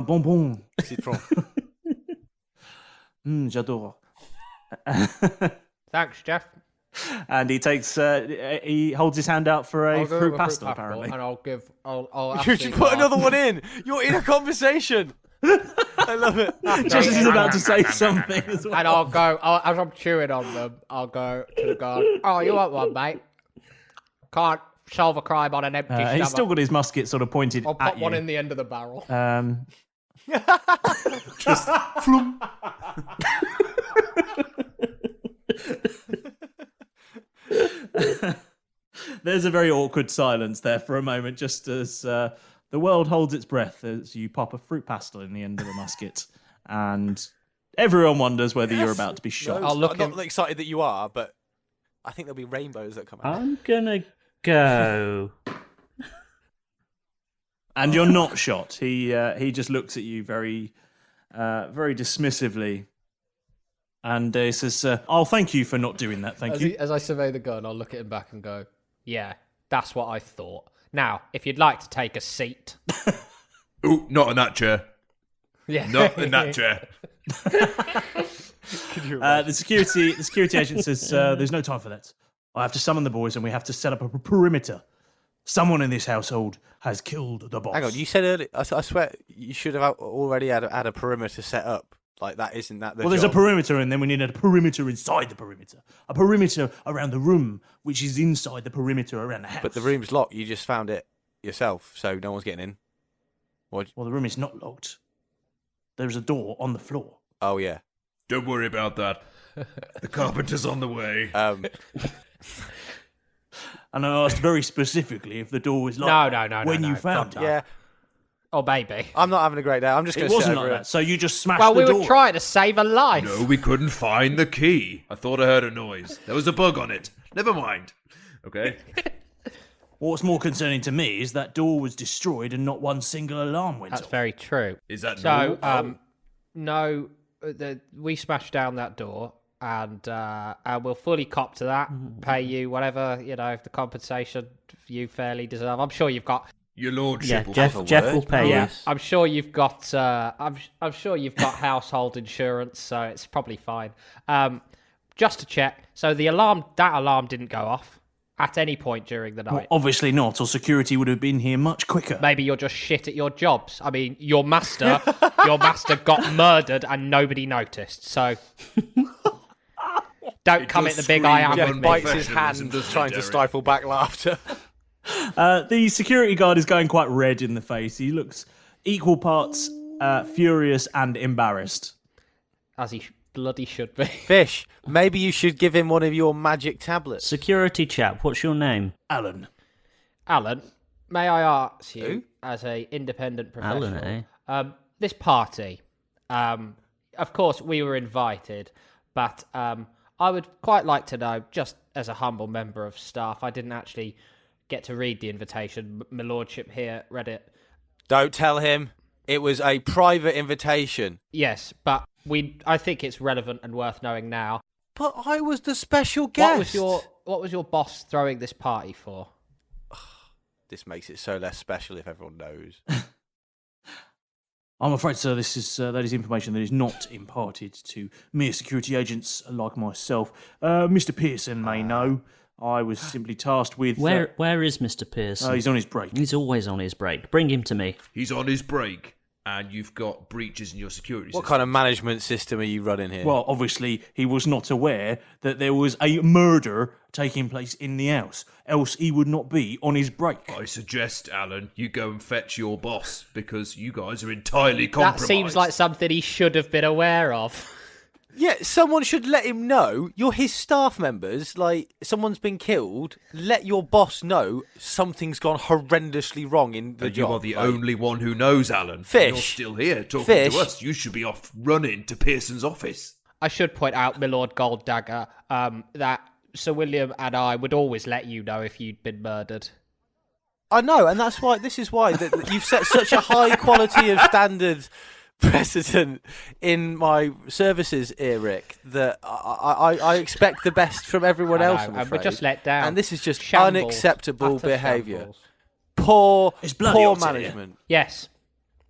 bonbon. Citron. J'adore. Thanks, Jeff. And he takes, he holds his hand out for a fruit pasta, apparently. And I'll You should put another one in. You're in a conversation. I love it. Just as he's about to say something as well. And I'll go, as I'm chewing on them, I'll go to the guard. Oh, you want one, mate? Can't solve a crime on an empty stomach. He's still got his musket sort of pointed I'll at put you. one in the end of the barrel. Just floom. There's a very awkward silence there for a moment, just as the world holds its breath as you pop a fruit pasta in the end of the musket, and everyone wonders whether you're about to be shot. I'm not excited that you are, but I think there'll be rainbows that come out. I'm gonna go. And you're not shot. He just looks at you very, very dismissively, and he says, "I'll thank you for not doing that. Thank you." As I survey the gun, I'll look at him back and go, "Yeah, that's what I thought." Now, if you'd like to take a seat. Ooh, not in that chair. Yeah. Not in that chair. The security agent says, there's no time for that. I have to summon the boys and we have to set up a perimeter. Someone in this household has killed the boss. Hang on, you said earlier, I swear you should have already had a perimeter set up. Like, that isn't that the Well, there's job? a perimeter, and then we need a perimeter inside the perimeter. A perimeter around the room, which is inside the perimeter around the house. But the room's locked. You just found it yourself, so no one's getting in. Well, the room is not locked. There's a door on the floor. Oh, yeah. Don't worry about that. The carpenter's on the way. And I asked very specifically if the door was locked. No. When you found it. Yeah. Oh, baby. I'm not having a great day. I'm just going It to wasn't like that. So you just smashed Well, the door. we were trying to save a life. No, we couldn't find the key. I thought I heard a noise. There was a bug on it. Never mind. Okay. What's more concerning to me is that door was destroyed and not one single alarm went That's off. very true. Is that so? normal? No, we smashed down that door, and we'll fully cop to that. Pay you whatever the compensation you fairly deserve. I'm sure you've got. Your lordship. Yeah, Jeff will pay you. I'm sure you've got. I'm sure you've got household insurance, so it's probably fine. Just to check, so that alarm didn't go off at any point during the night. Well, obviously not, or security would have been here much quicker. Maybe you're just shit at your jobs. I mean, your master got murdered and nobody noticed. So don't come at the big I am Jeff with me. bites his hand, trying to stifle back laughter. The security guard is going quite red in the face. He looks equal parts furious and embarrassed. As he bloody should be. Fish, maybe you should give him one of your magic tablets. Security chap, what's your name? Alan, may I ask you, as a independent professional, Alan, eh? This party, of course, we were invited, but I would quite like to know, just as a humble member of staff, I didn't actually get to read the invitation. My lordship here read it. Don't tell him. It was a private invitation. Yes, but I think it's relevant and worth knowing now. But I was the special guest. What was your boss throwing this party for? This makes it so less special if everyone knows. I'm afraid, sir, that is information that is not imparted to mere security agents like myself. Mr. Pearson may know. I was simply tasked with... Where is Mr. Pearson? He's on his break. He's always on his break. Bring him to me. He's on his break, and you've got breaches in your security system. What kind of management system are you running here? Well, obviously, he was not aware that there was a murder taking place in the house, else he would not be on his break. I suggest, Alan, you go and fetch your boss, because you guys are entirely compromised. That seems like something he should have been aware of. Yeah, someone should let him know. You're his staff members. Like, someone's been killed. Let your boss know something's gone horrendously wrong in the job. You are the only one who knows, Alan. Fish. You're still here talking to us. You should be off running to Pearson's office. I should point out, my Lord Golddagger, that Sir William and I would always let you know if you'd been murdered. I know, and that's why. This is why that you've set such a high quality of standard precedent in my services, Eric, that I expect the best from everyone else. I'm afraid. We're just let down. And this is just Shambles. unacceptable Utter behaviour. shambles. Poor hot management. Yes,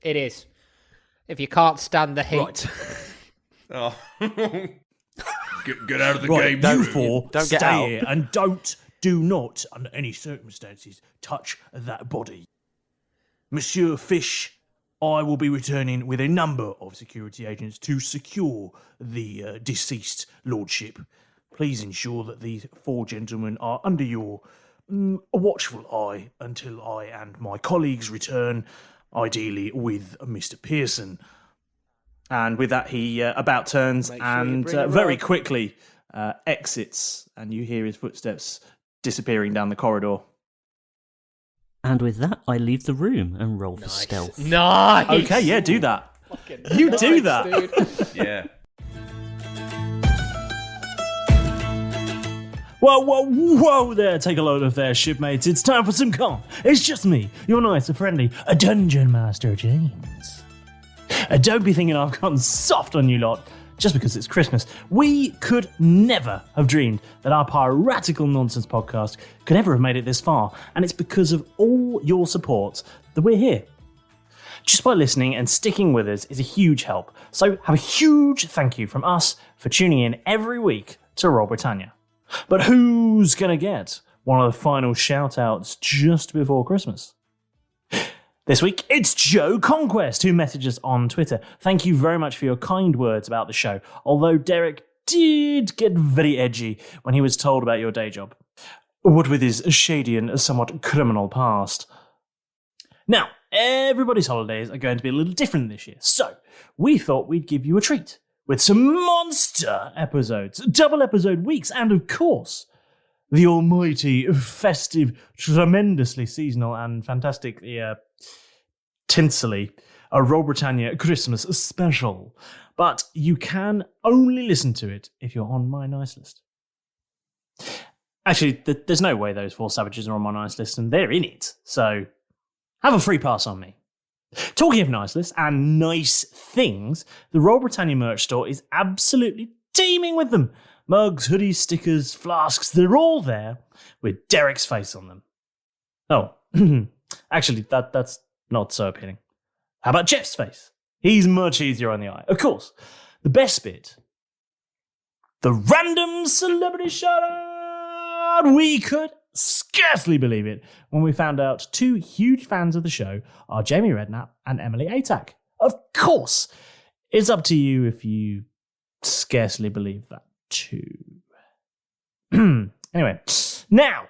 it is. If you can't stand the heat. Right. Oh. Get out of the Right, game. you four, Don't get stay out. here and do not, under any circumstances, touch that body. Monsieur Fish, I will be returning with a number of security agents to secure the deceased lordship. Please ensure that these four gentlemen are under your watchful eye until I and my colleagues return, ideally with Mr. Pearson. And with that, he about turns and very quickly exits, and you hear his footsteps disappearing down the corridor. And with that, I leave the room and roll for stealth. Nice! Okay, yeah, do that. You do that. Dude. Yeah. Whoa there, take a load of there, shipmates. It's time for some calm. It's just me, your nice and friendly Dungeon Master James. Don't be thinking I've gotten soft on you lot just because it's Christmas. We could never have dreamed that our piratical nonsense podcast could ever have made it this far, and it's because of all your support that we're here. Just by listening and sticking with us is a huge help, so have a huge thank you from us for tuning in every week to Roll Britannia. But who's going to get one of the final shout-outs just before Christmas? This week, it's Joe Conquest who messages on Twitter. Thank you very much for your kind words about the show, although Derek did get very edgy when he was told about your day job. What with his shady and somewhat criminal past. Now, everybody's holidays are going to be a little different this year, so we thought we'd give you a treat with some monster episodes, double episode weeks, and of course, the almighty, festive, tremendously seasonal and fantastic, tinsely, a Roll Britannia Christmas special. But you can only listen to it if you're on my nice list. Actually, there's no way those four savages are on my nice list, and they're in it, so have a free pass on me. Talking of nice lists and nice things, the Roll Britannia merch store is absolutely teeming with them. Mugs, hoodies, stickers, flasks, they're all there with Derek's face on them. Oh, actually, that's not so appealing. How about Jeff's face? He's much easier on the eye. Of course, the best bit, the random celebrity shout-out. We could scarcely believe it when we found out two huge fans of the show are Jamie Redknapp and Emily Atack. Of course, it's up to you if you scarcely believe that too. Anyway, now,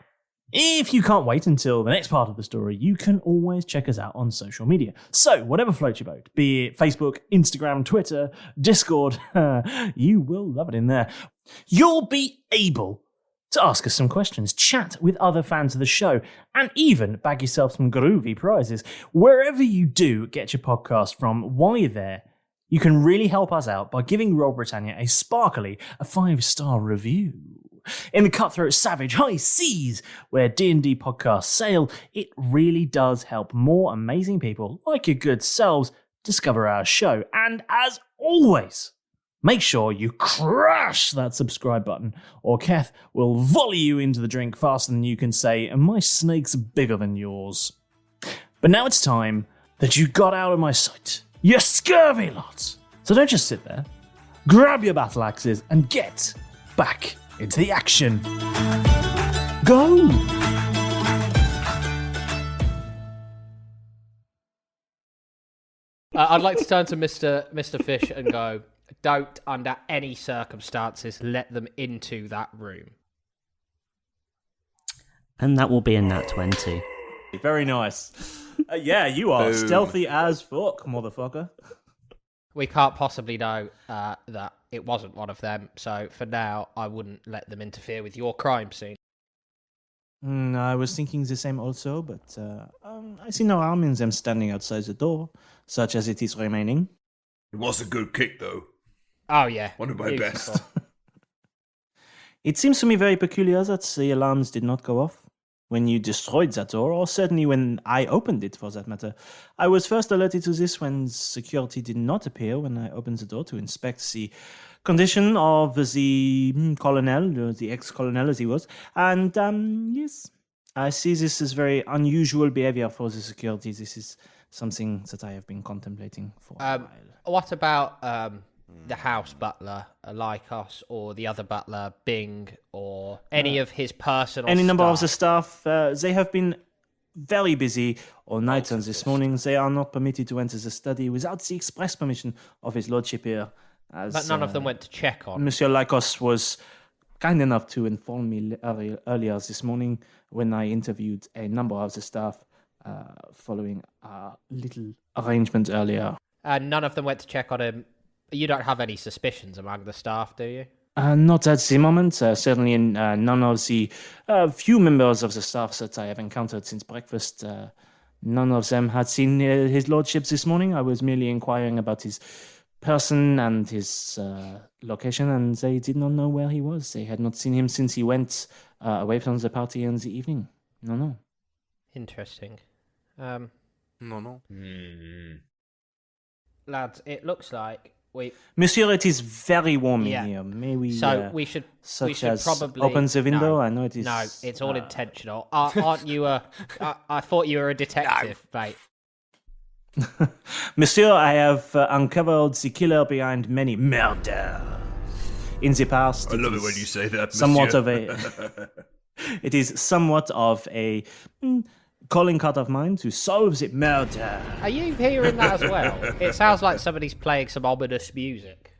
if you can't wait until the next part of the story, you can always check us out on social media. So, whatever floats your boat, be it Facebook, Instagram, Twitter, Discord, you will love it in there. You'll be able to ask us some questions, chat with other fans of the show, and even bag yourself some groovy prizes. Wherever you do get your podcast from, while you're there, you can really help us out by giving Roll Britannia a 5-star review. In the cutthroat, savage, high seas where D&D podcasts sail, it really does help more amazing people like your good selves discover our show. And as always, make sure you crush that subscribe button, or Keth will volley you into the drink faster than you can say, and my snake's bigger than yours. But now it's time that you got out of my sight, you scurvy lot. So don't just sit there. Grab your battle axes and get back into the action. Go! I'd like to turn to Mr. Fish and go, don't, under any circumstances, let them into that room. And that will be a nat 20. Very nice. Yeah, you are stealthy as fuck, motherfucker. We can't possibly know that it wasn't one of them, so for now, I wouldn't let them interfere with your crime scene. I was thinking the same also, but I see no harm in them standing outside the door, such as it is remaining. It was a good kick, though. Oh, yeah. One of my best. It seems to me very peculiar that the alarms did not go off when you destroyed that door, or certainly when I opened it, for that matter. I was first alerted to this when security did not appear when I opened the door to inspect the condition of the colonel, the ex-colonel as he was. And, yes, I see this as very unusual behavior for the security. This is something that I have been contemplating for a while. What about the house butler, Lycos, or the other butler, Bing, or any of his personal Any number of staff? the staff, they have been very busy all night, and this morning they are not permitted to enter the study without the express permission of his lordship here. But none of them went to check on. Monsieur Lycos was kind enough to inform me earlier this morning when I interviewed a number of the staff following a little arrangement earlier. And none of them went to check on him. You don't have any suspicions among the staff, do you? Not at the moment. Certainly none of the few members of the staff that I have encountered since breakfast, none of them had seen his lordship this morning. I was merely inquiring about his person and his location, and they did not know where he was. They had not seen him since he went away from the party in the evening. No. Interesting. No. Lads, it looks like Monsieur, it is very warm Yeah. in here. May we? So we should probably open the window. No, I know it is. No, it's all intentional. Aren't you I thought you were a detective, mate. Monsieur, I have uncovered the killer behind many murders in the past. I love it when you say that, Somewhat monsieur. of a. It is somewhat of a calling card of mine to solve the murder. Are you hearing that as well? It sounds like somebody's playing some ominous music.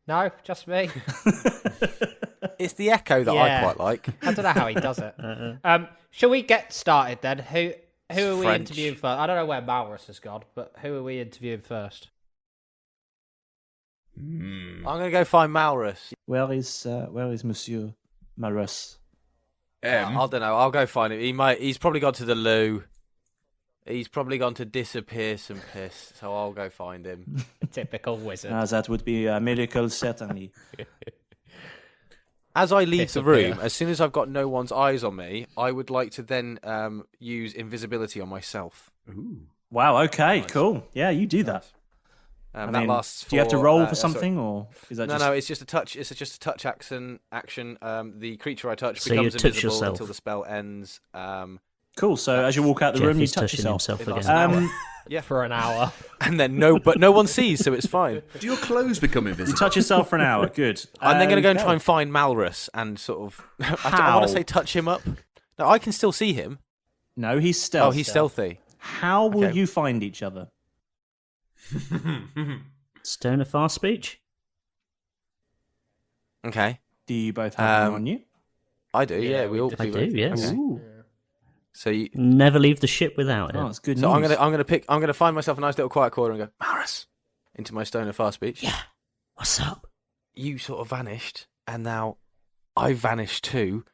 No, just me. It's the echo that I quite like. I don't know how he does it. Shall we get started then? Who are we French. interviewing first? I don't know where Malrus has gone, but who are we interviewing first? I'm going to go find Malrus. Where is Monsieur Malrus? I don't know. I'll go find him. He's probably gone to the loo. He's probably gone to disappear some piss. So I'll go find him. Typical wizard. That would be a miracle, certainly. As I leave the Disappear. room, as soon as I've got no one's eyes on me, I would like to then use invisibility on myself. Ooh. Wow. Okay. Cool. Yeah, you do that. That mean, lasts. do you have to roll for so- something, or is that No, it's just a touch. It's just a touch action. The creature I touch So you becomes touch invisible yourself. until the spell ends. Cool. So as you walk out the Jeff room, you is touch touching yourself. himself It again. lasts an hour. Yeah, For an hour. and then no one sees, so it's fine. Do your clothes become You invisible? touch yourself for an hour. Good. I'm then going to go and Okay. try and find Malrus and sort of. I How? want to say touch him up. No, I can still see him. No, he's stealth. Oh, he's stealthy. How will Okay. you find each other? Stone of fast speech? Okay, Do you both have them Um, on you? I do. Yeah, we all. I do, yes. Okay. Ooh. So you. Never leave the ship without Oh, it. it's good So news. I'm gonna find myself a nice little quiet corner and go Malrus into my stone of fast speech. Yeah. What's up? You sort of vanished, and now I've vanished too,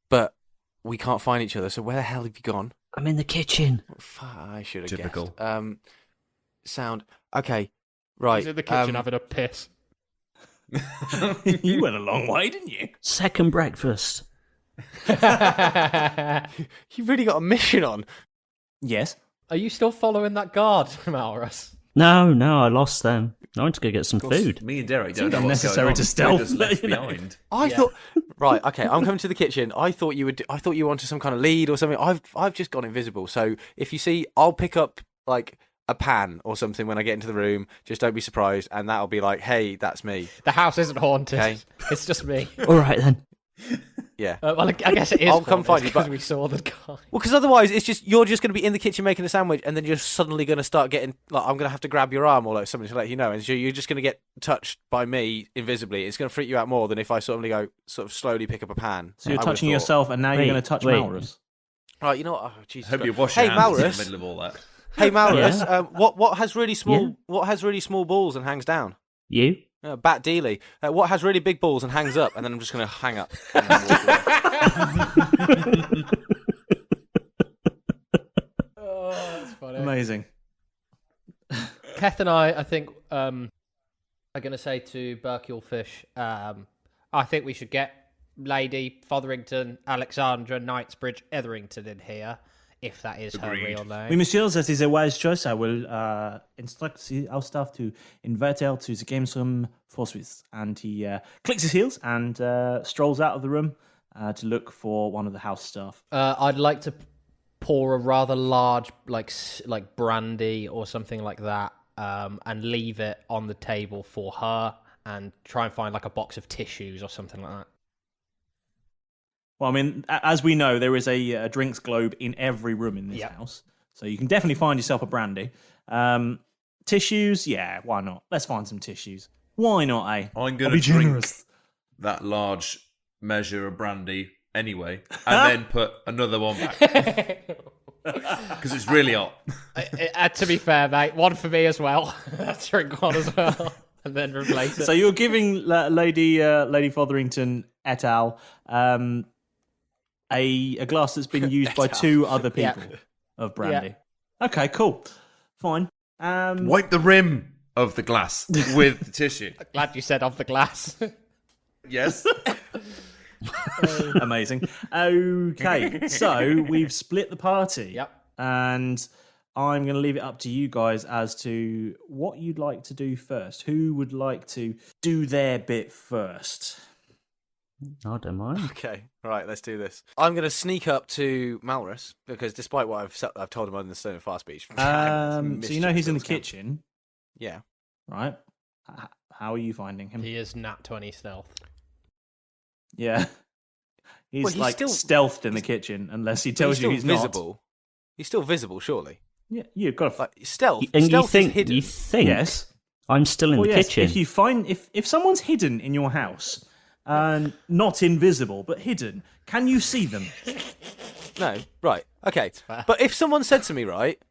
but we can't find each other. So where the hell have you gone? I'm in the kitchen. I should have Typical. guessed. Sound. Okay. Right. He's in the kitchen having a piss. You went a long way, didn't you? Second breakfast. You really got a mission on. Yes. Are you still following that guard, Malrus? No, I lost them. I went to go get some food. Me and Derek don't It's know what's unnecessary going on. to stealth, We're just left you know. behind. I thought, right, okay, I'm coming to the kitchen. I thought you were onto some kind of lead or something. I've just gone invisible. So if you see, I'll pick up like a pan or something when I get into the room. Just don't be surprised, and that'll be like, hey, that's me. The house isn't haunted. Okay. It's just me. All right then. Yeah. Well, I guess it is. I'll come find you, because but we saw the guy. Well, because otherwise, you're just going to be in the kitchen making a sandwich, and then you're suddenly going to start getting like I'm going to have to grab your arm or like something to let you know, and so you're just going to get touched by me invisibly. It's going to freak you out more than if I sort of slowly pick up a pan. So you're touching yourself, and now you're going to touch Malrus. Right, you know what? Oh, Jesus! I hope you wash your hands in the middle of all that. Hey, Malrus, what has really small balls and hangs down? You? Bat Dealey. What has really big balls and hangs up? And then I'm just going to hang up. Oh, that's funny. Amazing. Keth and I think, are going to say to Berkule Fish, I think we should get Lady Fotherington, Alexandra Knightsbridge Etherington in here, if that is her real name. Oui, monsieur, that is a wise choice. I will instruct our staff to invite her to the games room forthwith. And he clicks his heels and strolls out of the room to look for one of the house staff. I'd like to pour a rather large, like brandy or something like that, and leave it on the table for her, and try and find like a box of tissues or something like that. Well, I mean, as we know, there is a drinks globe in every room in this house. So you can definitely find yourself a brandy. Tissues, yeah, why not? Let's find some tissues. Why not, eh? I'm going to drink that large measure of brandy anyway, and then put another one back. Because it's really hot. To be fair, mate, one for me as well. Let's drink one as well. And then replace it. So you're giving Lady Fotherington et al. A glass that's been used by two other people of brandy. Yeah. Okay, cool. Fine. Wipe the rim of the glass with the tissue. Glad you said of the glass. Yes. Amazing. Okay, so we've split the party. Yep. And I'm going to leave it up to you guys as to what you'd like to do first. Who would like to do their bit first? I don't mind. Okay, right, let's do this. I'm going to sneak up to Malrus, because despite what I've told him on the Stone and Fire speech... so you know he's in the kitchen? Yeah. Right. How are you finding him? He is nat 20 stealth. Yeah. He's still stealthed in the kitchen, unless he tells you he's visible. Not. He's still visible, surely. Yeah, you've got to... stealth. And stealth is hidden. You think? Yes. I'm still in the kitchen. If you find... If someone's hidden in your house... not invisible, but hidden. Can you see them? No. Right. Okay. But if someone said to me, right,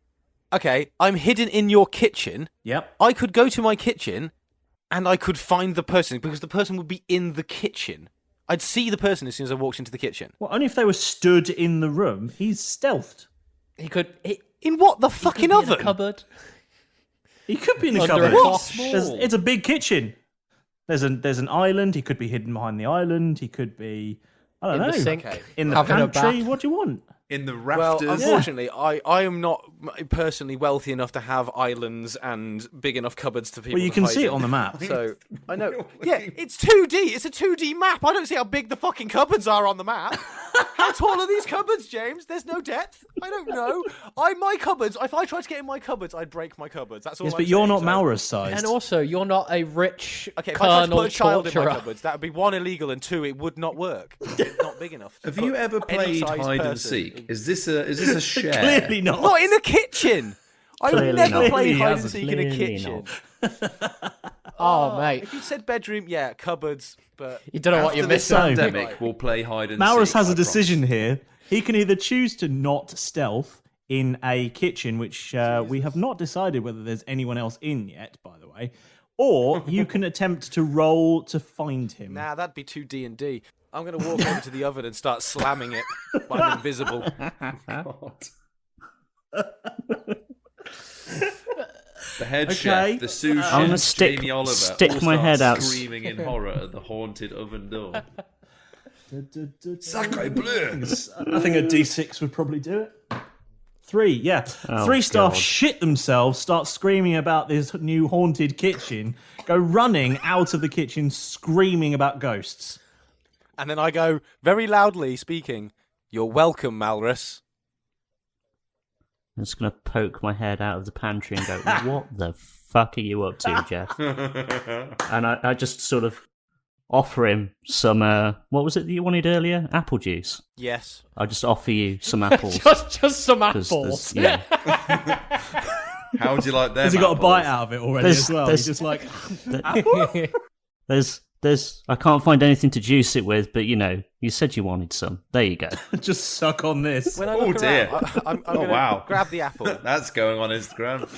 okay, I'm hidden in your kitchen. Yep. I could go to my kitchen and I could find the person, because the person would be in the kitchen. I'd see the person as soon as I walked into the kitchen. Well, only if they were stood in the room. He's stealthed. He could... In what? The fucking oven? In a cupboard? He could be in the Under cupboard. a cloth. It's a big kitchen. There's an island. He could be hidden behind the island. He could be, I don't know, the sink, in the having a pantry. bath. What do you want? In the rafters. Well, unfortunately, I am not personally wealthy enough to have islands and big enough cupboards to people. Well, you to can hide see it in. on the map. So I know. Yeah, it's 2D. It's a 2D map. I don't see how big the fucking cupboards are on the map. How tall are these cupboards, James? There's no depth. I don't know. My cupboards. If I tried to get in my cupboards, I'd break my cupboards. That's all. Yes, I'm but you're saying, not Malrus sized. And also, you're not a rich Okay, if I tried to colonel put a child in my torturer. cupboards, that would be 1, illegal, and 2, it would not work. Not big enough. Have you ever played hide and seek? Is this a share? Clearly not. Not in a kitchen. I would Clearly never not. play Clearly hide and hasn't. seek in a kitchen. Oh, mate. If you said bedroom, yeah, cupboards, but You don't know what After you're this missing. pandemic, we'll play hide and seek. Malrus has I a decision here. He can either choose to not stealth in a kitchen, which we have not decided whether there's anyone else in yet, by the way, or you can attempt to roll to find him. Nah, that'd be too D&D. I'm going to walk over to the oven and start slamming it. I'm invisible. God. The head Okay. chef, the sous I'm gonna chef, Jamie Oliver, stick all my start head out. screaming in horror at the haunted oven door. Sacre bleu! I think a D6 would probably do it. 3, yeah. Oh, 3 staff God. shit themselves, start screaming about this new haunted kitchen, go running out of the kitchen screaming about ghosts. And then I go, very loudly speaking, "You're welcome, Malrus." I'm just going to poke my head out of the pantry and go, what the fuck are you up to, Jeff? And I just sort of offer him some, what was it that you wanted earlier? Apple juice? Yes. I'll just offer you some apples. just some apples. Yeah. How would you like them? Has he got a apples? bite out of it already as well? He's just like, There's I can't find anything to juice it with, but you said you wanted some. There you go. just suck on this. When I Oh look dear! around, I'm Oh gonna wow! grab the apple. That's going on Instagram.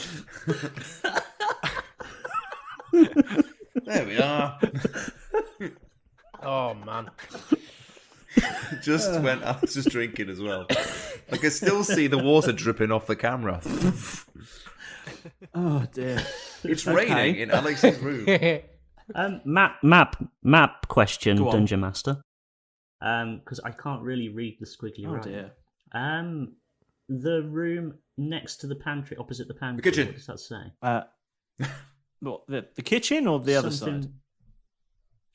There we are. Oh man! Just when I was just drinking as well. I can still see the water dripping off the camera. Oh dear! It's raining in Alex's room. Map question, Go on. Dungeon Master. Because I can't really read the squiggly Oh line. dear. The room next to the pantry, opposite the pantry. The kitchen. What does that say? What, the kitchen or the other side? Something-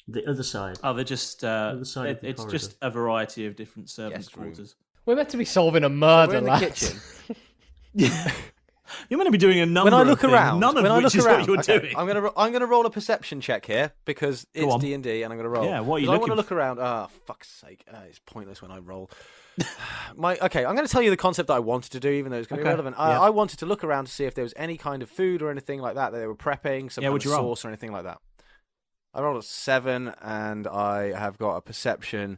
The other side. Oh, they're just. Other side of the it's corridor. just a variety of different servants' Guest room. quarters. We're meant to be solving a murder, We're in the lads. kitchen. You're meant to be doing a number. When I look of things, around, none of when I which look is around, what you're okay, doing. I'm gonna roll a perception check here because Go it's on. D&D, and I'm gonna roll. Yeah, what are you 'Cause I want looking to look around. Ah, fuck's sake! It's pointless when I roll. I'm going to tell you the concept that I wanted to do, even though it's going to be relevant. Yeah. I wanted to look around to see if there was any kind of food or anything like that they were prepping, some kind what'd of you roll? sauce or anything like that. I rolled a 7, and I have got a perception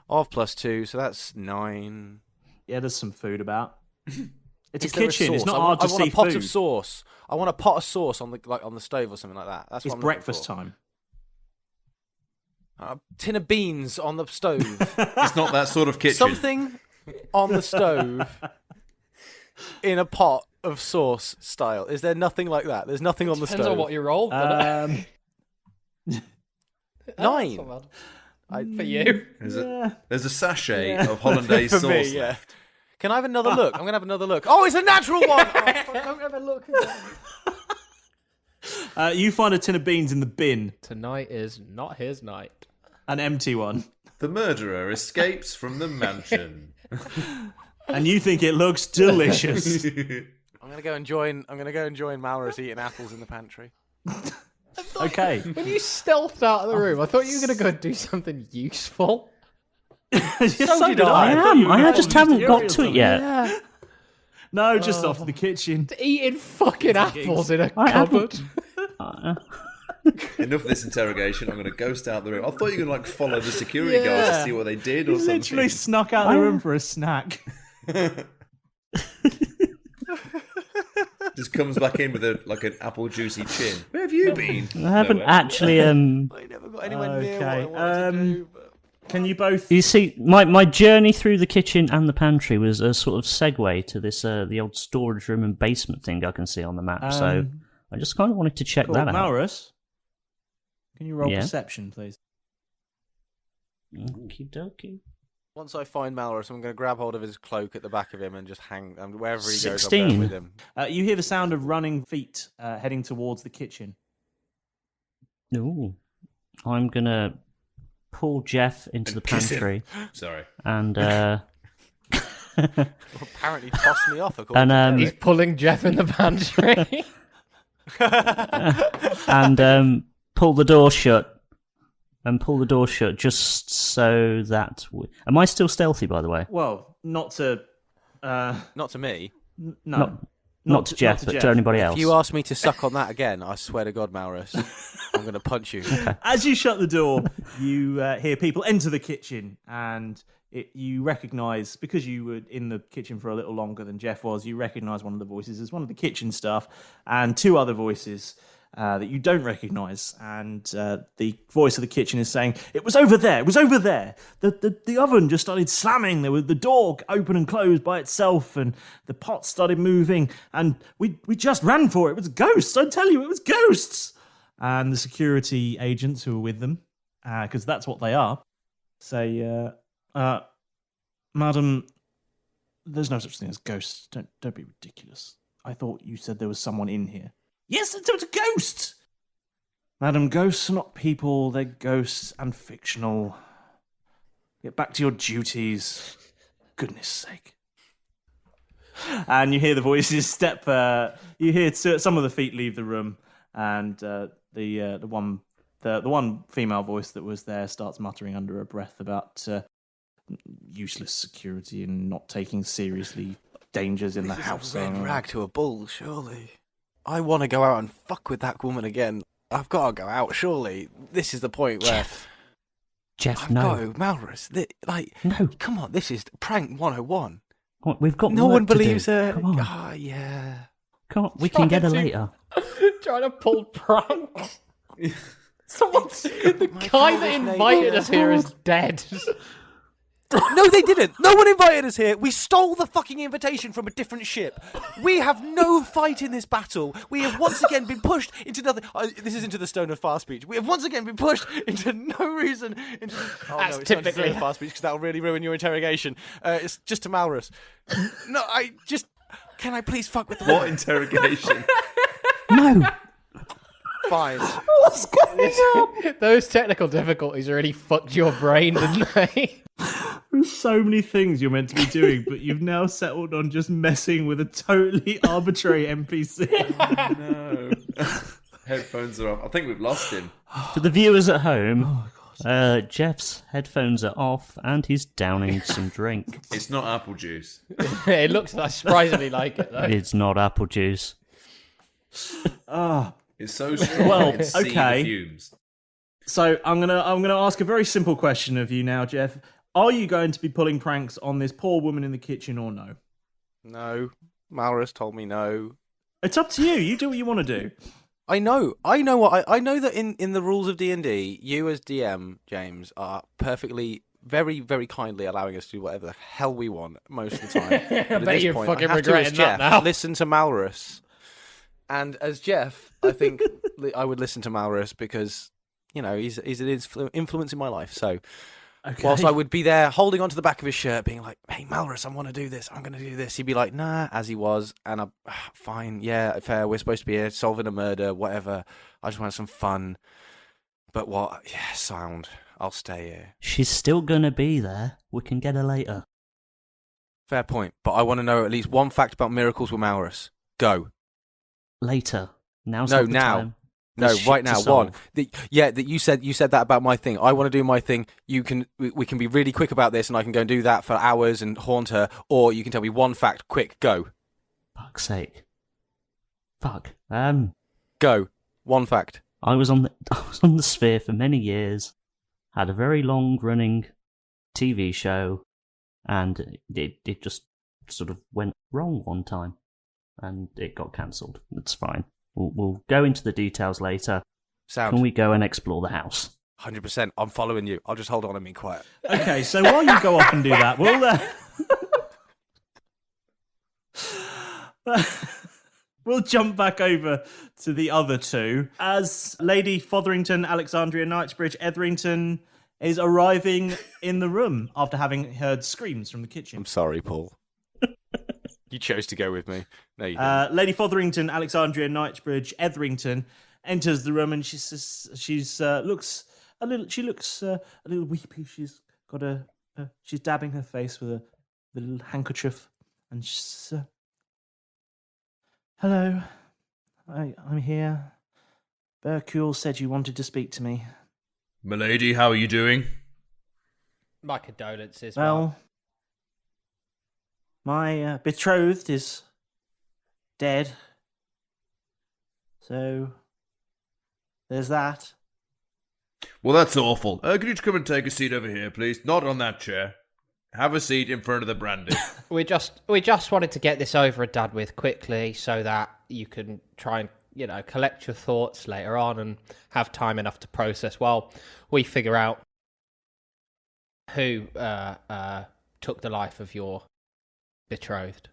of +2, so that's 9. Yeah, there's some food about. It's Is a there kitchen. It's sauce? not I hard want, to I want see a pot food. of sauce. I want a pot of sauce on the stove or something like that. That's It's what I'm breakfast looking time. for. A tin of beans on the stove. It's not that sort of kitchen. Something on the stove in a pot of sauce style. Is there nothing like that? There's nothing on the Depends stove. on what you rolled. doesn't it? 9. That's not bad. For you. There's a sachet of hollandaise For sauce me, yeah. left. Can I have another look? I'm going to have another look. Oh, it's a natural one! Oh, fuck, don't have a look again. You find a tin of beans in the bin. Tonight is not his night. An empty one. The murderer escapes from the mansion. And you think it looks delicious. I'm going to go and join Malrus eating apples in the pantry. Okay. When you stealthed out of the room, I thought you were going to go and do something useful. so did I. I just haven't got to it yet. Yeah. No, just off to the kitchen. Eating fucking apples in a I cupboard. Enough of this interrogation. I'm going to ghost out the room. I thought you were going to follow the security guards to see what they did or You something. literally snuck out the room for a snack. Just comes back in with an apple juicy chin. Where have you been? I haven't Nowhere. actually. I never got anywhere near what I wanted to do. But... Can you both? You see, my journey through the kitchen and the pantry was a sort of segue to this the old storage room and basement thing I can see on the map. So I just kind of wanted to check Cool. that out. Malrus, can you roll Yeah. perception, please? Okie dokie. Once I find Malrus, I'm going to grab hold of his cloak at the back of him and just hang wherever he goes. I'm 16. going with him. You hear the sound of running feet heading towards the kitchen. Ooh. I'm gonna pull Jeff into the kiss him. pantry. Sorry. And Apparently tossed me off. According and to He's pulling Jeff in the pantry. and pull the door shut. And pull the door shut just so that... Am I still stealthy, by the way? Well, not to... Not to me. No. Not to Jeff, but to anybody else. If you ask me to suck on that again, I swear to God, Malrus, I'm going to punch you. Okay. As you shut the door, you hear people enter the kitchen, and you recognise, because you were in the kitchen for a little longer than Jeff was, you recognise one of the voices as one of the kitchen staff, and two other voices that you don't recognise. And the voice of the kitchen is saying, "It was over there. It was over there. The oven just started slamming. There was the door open and closed by itself, and the pot started moving. And we just ran for it. It was ghosts. I tell you, it was ghosts." And the security agents who were with them, because that's what they are, say, "Madam, There's no such thing as ghosts. Don't be ridiculous. I thought you said there was someone in here. Yes, it's a ghost! Madam, ghosts are not people. They're ghosts and fictional. Get back to your duties. Goodness sake. And you hear the voices step. You hear some of the feet leave the room, and the one female voice that was there starts muttering under her breath about useless security and not taking seriously dangers in the house. Red rag to a bull, surely. I want to go out and fuck with that woman again. I've got to go out, surely. This is the point where... Jeff, no. Malrus, no. Come on, this is prank 101. We've got no work one to believes do. her. Come on. Oh, yeah. Come on, we can get her later. Trying to pull pranks. The guy that invited us here is dead. No, they didn't. No one invited us here. We stole the fucking invitation from a different ship. We have no fight in this battle. We have once again been pushed into nothing. This is into the Stone of Far speech. We have once again been pushed into no reason. That's typically not into the Stone of Far speech because that will really ruin your interrogation. It's just to Malrus. No, can I please fuck with the What interrogation? No. Fine. What's going on? Those technical difficulties really fucked your brain, didn't they? There's so many things you're meant to be doing, but you've now settled on just messing with a totally arbitrary NPC. No. Headphones are off. I think we've lost him. For the viewers at home, Jeff's headphones are off and he's downing some drink. It's not apple juice. It looks surprisingly like it, though. It's not apple juice. It's so strong. Well, I can see okay. the fumes. So I'm gonna ask a very simple question of you now, Jeff. Are you going to be pulling pranks on this poor woman in the kitchen or no? No. Malrus told me no. It's up to you. You do what you want to do. I know that in the rules of D&D, you as DM, James, are perfectly, very, very kindly allowing us to do whatever the hell we want most of the time. I bet you're fucking regretting that now. Listen to Malrus. And as Jeff, I think I would listen to Malrus because, he's an influence in my life. So whilst I would be there holding onto the back of his shirt, being like, hey, Malrus, I want to do this. I'm going to do this. He'd be like, nah, as he was. And I'm fine. Yeah, fair. We're supposed to be here solving a murder, whatever. I just want some fun. But what? Yeah, sound. I'll stay here. She's still going to be there. We can get her later. Fair point. But I want to know at least one fact about miracles with Malrus. Go. Later. Now's not the time. No, right now. One. That you said that about my thing. I want to do my thing. We can be really quick about this, and I can go and do that for hours and haunt her. Or you can tell me one fact. Quick, go. Fuck's sake. Fuck. Go. One fact. I was on the Sphere for many years. Had a very long running TV show, and it just sort of went wrong one time, and it got cancelled. It's fine. We'll go into the details later. Sound. Can we go and explore the house? 100%. I'm following you. I'll just hold on and be quiet. Okay, so while you go off and do that, we'll jump back over to the other two. As Lady Fotherington, Alexandria Knightsbridge, Etherington is arriving in the room after having heard screams from the kitchen. I'm sorry, Paul. You chose to go with me. No, you didn't. Lady Fotherington, Alexandria Knightsbridge, Etherington enters the room and she looks a little weepy. She's got she's dabbing her face with a little handkerchief, and she's hello, I'm here. Bercule said you wanted to speak to me. Milady, how are you doing? My condolences. Well, my betrothed is dead, so there's that. Well, that's awful. Could you come and take a seat over here, please? Not on that chair. Have a seat in front of the brandy. We just wanted to get this over and done with quickly so that you can try and, collect your thoughts later on and have time enough to process while we figure out who took the life of your betrothed.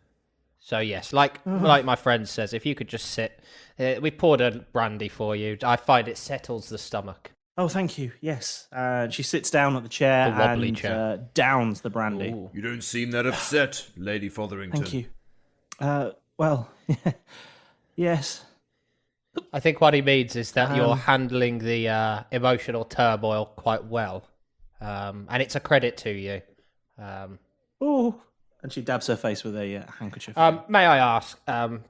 So yes, like my friend says, if you could just sit, we poured a brandy for you. I find it settles the stomach. Oh, thank you. Yes. She sits down at the chair The wobbly and chair. downs the brandy. Ooh. You don't seem that upset, Lady Fotherington. Thank you. Well, yes. I think what he means is that you're handling the emotional turmoil quite well, and it's a credit to you. Oh, and she dabs her face with a handkerchief. May I ask,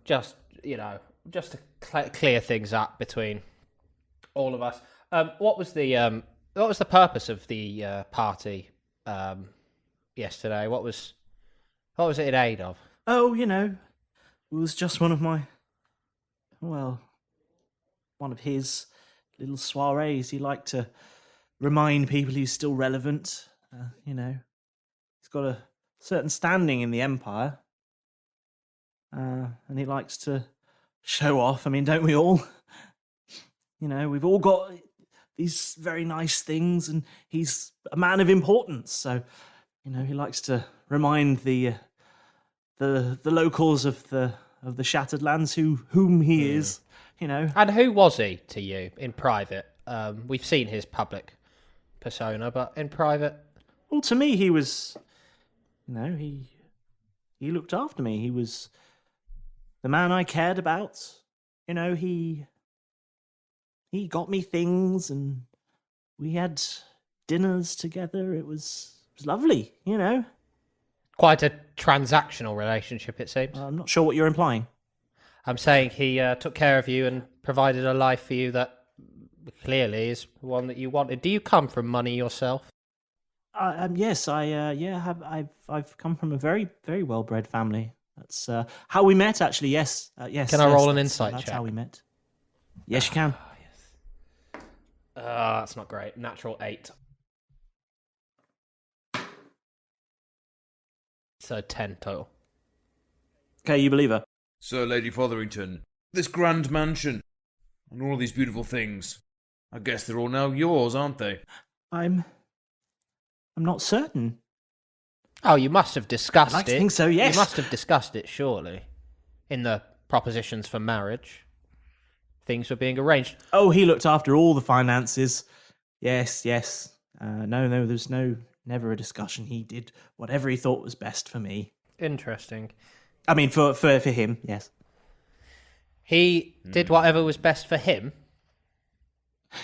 just to clear things up between all of us, what was the purpose of the party yesterday? What was it in aid of? Oh, it was just one of his little soirees. He liked to remind people he's still relevant. He's got a certain standing in the Empire. And he likes to show off. I mean, don't we all? We've all got these very nice things, and he's a man of importance. So, he likes to remind the locals of the Shattered Lands whom he is. And who was he to you in private? We've seen his public persona, but in private, well, to me, he was. He looked after me. He was the man I cared about. He got me things, and we had dinners together. It was lovely, Quite a transactional relationship, it seems. I'm not sure what you're implying. I'm saying he took care of you and provided a life for you that clearly is one that you wanted. Do you come from money yourself? Yes, I've come from a very, very well-bred family. That's how we met, actually. Yes, yes. Can I roll an insight check? That's how we met. Yes, you can. That's not great. Natural 8. So 10 total. Okay, you believe her. So, Lady Fotherington, this grand mansion and all these beautiful things, I guess they're all now yours, aren't they? I'm not certain. Oh, you must have discussed I'd like to think so, yes. You must have discussed it, surely, in the propositions for marriage. Things were being arranged. Oh, he looked after all the finances. Yes. No, there's never a discussion. He did whatever he thought was best for me. Interesting. I mean, for him, yes. He did whatever was best for him?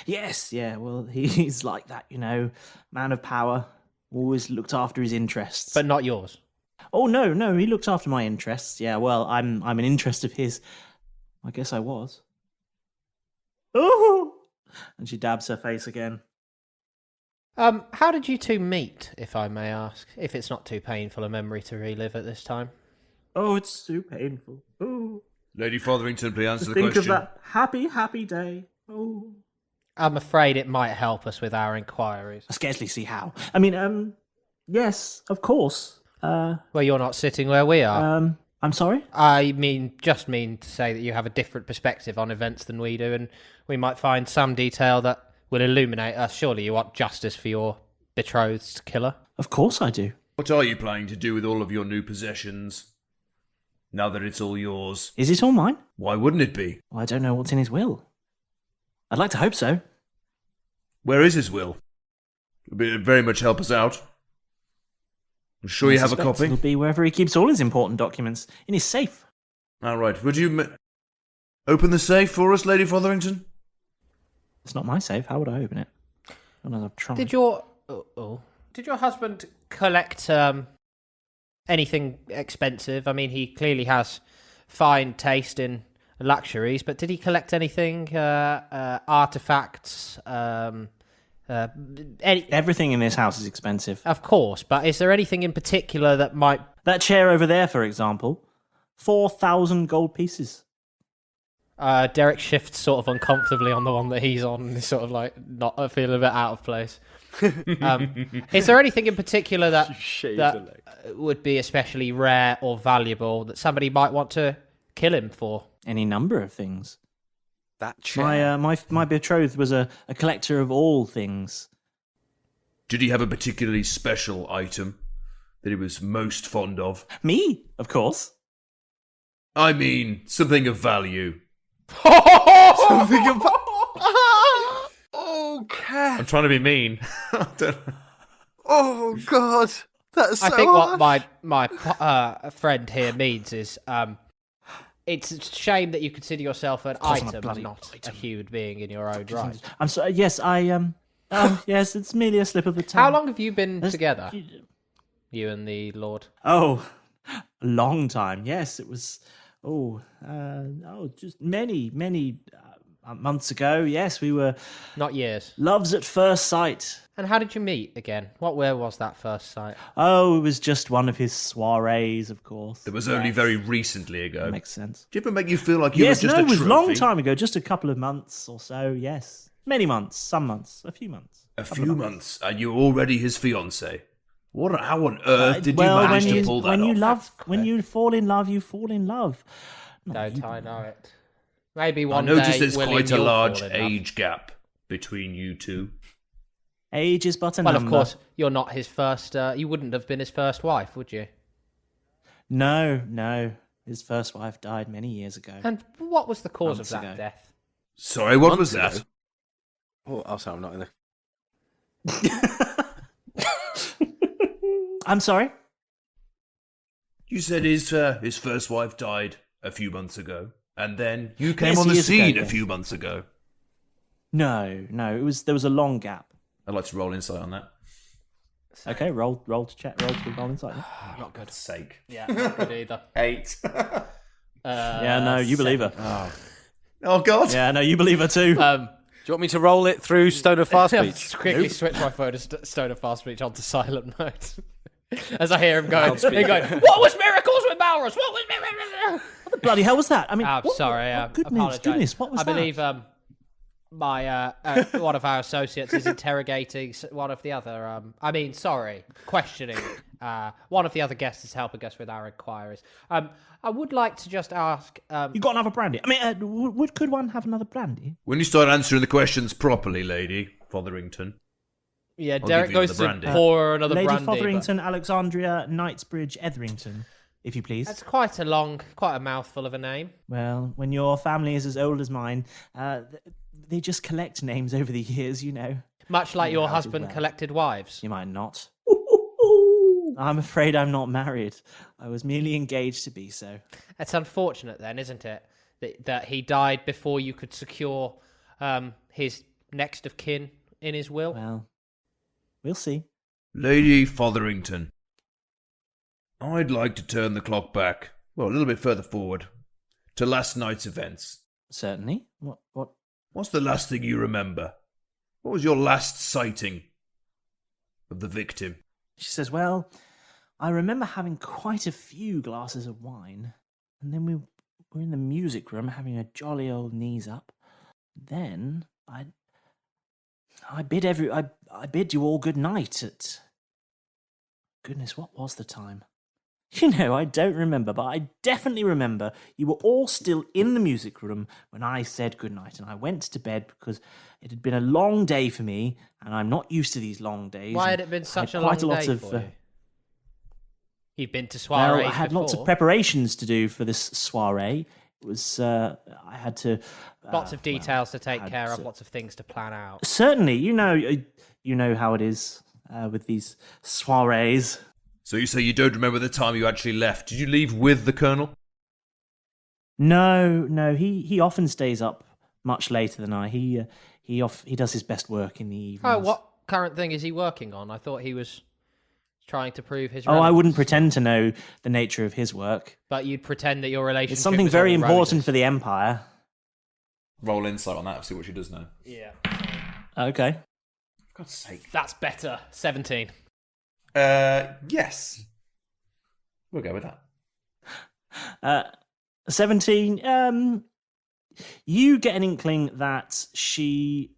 Yes, yeah, well, he's like that, man of power, always looked after his interests. But not yours? Oh, no, he looked after my interests, yeah, well, I'm an interest of his. I guess I was. Oh! And she dabs her face again. How did you two meet, if I may ask? If it's not too painful a memory to relive at this time. Oh, it's too painful. Oh. Lady Fotherington, please answer the question. Think of that happy day. Oh. I'm afraid it might help us with our inquiries. I scarcely see how. I mean, yes, of course. Well, you're not sitting where we are. I'm sorry? I mean to say that you have a different perspective on events than we do, and we might find some detail that will illuminate us. Surely you want justice for your betrothed killer? Of course I do. What are you planning to do with all of your new possessions, now that it's all yours? Is it all mine? Why wouldn't it be? Well, I don't know what's in his will. I'd like to hope so. Where is his will? It'd very much help us out. I'm sure you have a copy. It'll be wherever he keeps all his important documents, in his safe. All right. Would you open the safe for us, Lady Fotherington? It's not my safe. How would I open it? I've tried. Did your husband collect anything expensive? I mean, he clearly has fine taste in luxuries, but did he collect anything? Artifacts? Everything in this house is expensive. Of course, but is there anything in particular that might... That chair over there, for example, 4,000 gold pieces. Derek shifts sort of uncomfortably on the one that he's on and is sort of like not feeling a bit out of place. Is there anything in particular that would be especially rare or valuable that somebody might want to kill him for? Any number of things. That chair. My betrothed was a collector of all things. Did he have a particularly special item that he was most fond of? Me, of course. I mean, something of value. Something of Oh, Keth. I'm trying to be mean. I don't... Oh, God. That's so I think harsh. what my friend here means is it's a shame that you consider yourself an item, not a human being in your own right. I'm sorry. Yes, yes, it's merely a slip of the tongue. How long have you been together? You and the Lord? Oh, a long time. Yes, it was. Just many months ago. Yes, we were. Not years. Loves at first sight. And how did you meet again? Where was that first sight? Oh, it was just one of his soirees, of course. It was only very recently ago. That makes sense. Did it ever make you feel like you were just a it was a long trophy? time ago, just a couple of months or so, yes. Many months, some months, a few months. A few months, and you're already his fiancé. How on earth did you manage to pull that off? When you fall in love, you fall in love. Don't I know it? Maybe one day. I noticed day there's William, quite a you'll large fall in love. age gap between you two. Age is but a number. Well, of course, you're not his first. You wouldn't have been his first wife, would you? No. His first wife died many years ago. And what was the cause Months of that ago. death? Sorry, what was that? Oh, sorry, I'm not in the... I'm sorry? You said his first wife died a few months ago, and then you came Yes, on the years ago, scene a yes. few months ago. No. There was a long gap. I'd like to roll insight on that. Okay, roll to check. Roll to roll inside. Yeah. Not good. Sake. Yeah, not good either. 8. Yeah, no, you believe her. Oh God. Yeah, no, you believe her too. Do you want me to roll it through Stone of Fast I'll Speech? just quickly switch my phone to Stone of Fast Speech onto silent mode. As I hear him going, what was miracles with Malrus? What was miracles? What the bloody hell was that? I mean, I'm sorry. Goodness, what was I that? believe my one of our associates is interrogating one of the other. Questioning one of the other guests is helping us with our inquiries. I would like to just ask. You got another brandy? I mean, could one have another brandy? When you start answering the questions properly, Lady Fotherington. Yeah, I'll Derek give you goes another to brandy. pour another Lady brandy. Fotherington, Alexandria, Knightsbridge, Etherington, if you please. That's quite a mouthful of a name. Well, when your family is as old as mine, they just collect names over the years, you know. Much like You know your how to husband well. collected wives. You might not. I'm afraid I'm not married. I was merely engaged to be so. It's unfortunate then, isn't it, that he died before you could secure his next of kin in his will? Well, we'll see. Lady Fotherington, I'd like to turn the clock back, a little bit further forward, to last night's events. Certainly. What's the last thing you remember? What was your last sighting of the victim? She says, well, I remember having quite a few glasses of wine, and then we were in the music room having a jolly old knees up. Then I bid you all good night at... Goodness, what was the time? You know, I don't remember, but I definitely remember you were all still in the music room when I said goodnight, and I went to bed because it had been a long day for me, and I'm not used to these long days. Why had it been such a long day for you? You've been to soirees Well, I had lots of before. preparations to do for this soiree. It was, I had to... Lots of details to take care of, lots of things to plan out. Certainly, you know how it is with these soirees. So you say you don't remember the time you actually left. Did you leave with the Colonel? No, he often stays up much later than I. He does his best work in the evenings. Oh, what current thing is he working on? I thought he was trying to prove his Oh, I relevance. wouldn't pretend to know the nature of his work. But you'd pretend that your relationship It's something was very all important roses. for the Empire. Roll insight on that, see what she does know. Yeah. Okay. For God's sake. That's better. 17. Yes. We'll go with that. 17. You get an inkling that she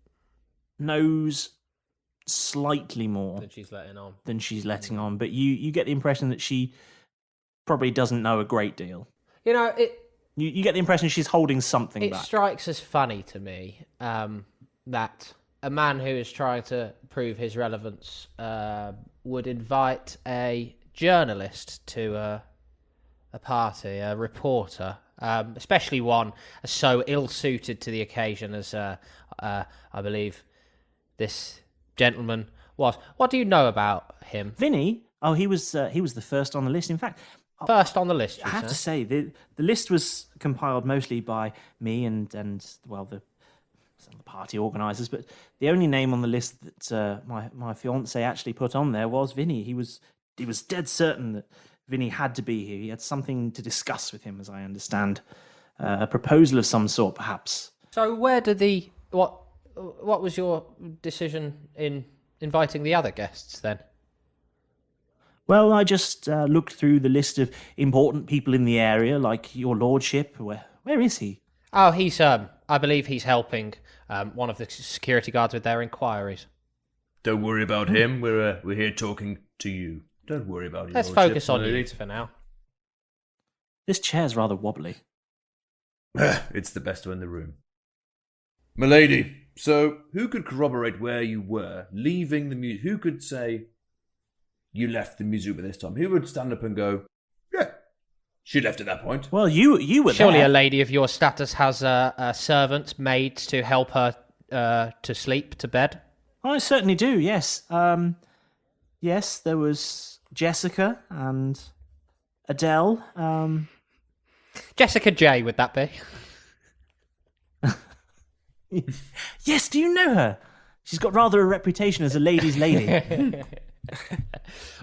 knows slightly more Than she's letting on. But you get the impression that she probably doesn't know a great deal. You know, You get the impression she's holding something it back. strikes as funny to me that a man who is trying to prove his relevance would invite a journalist to a party, a reporter, especially one so ill-suited to the occasion as, I believe, this gentleman was. What do you know about him? Vinny? Oh, he was the first on the list. In fact, first on the list. I have to say the list was compiled mostly by me and some of the party organisers, but the only name on the list that my fiance actually put on there was Vinny. He was dead certain that Vinny had to be here. He had something to discuss with him, as I understand, a proposal of some sort, perhaps. So where did what was your decision in inviting the other guests then? Well, I just looked through the list of important people in the area, like your lordship. Where is he? Oh, he's I believe he's helping one of the security guards with their inquiries. Don't worry about him. We're here talking to you. Don't worry about it. Let's focus on you for now. This chair's rather wobbly. It's the best one in the room. Milady, so who could corroborate where you were leaving the museum? Who could say you left the museum at this time? Who would stand up and go, yeah, she left at that point? Well, you were Surely there. a lady of your status has servants, maids to help her to sleep, to bed? I certainly do, yes. Yes, there was Jessica and Adele. Jessica J, would that be? Yes, do you know her? She's got rather a reputation as a ladies' lady.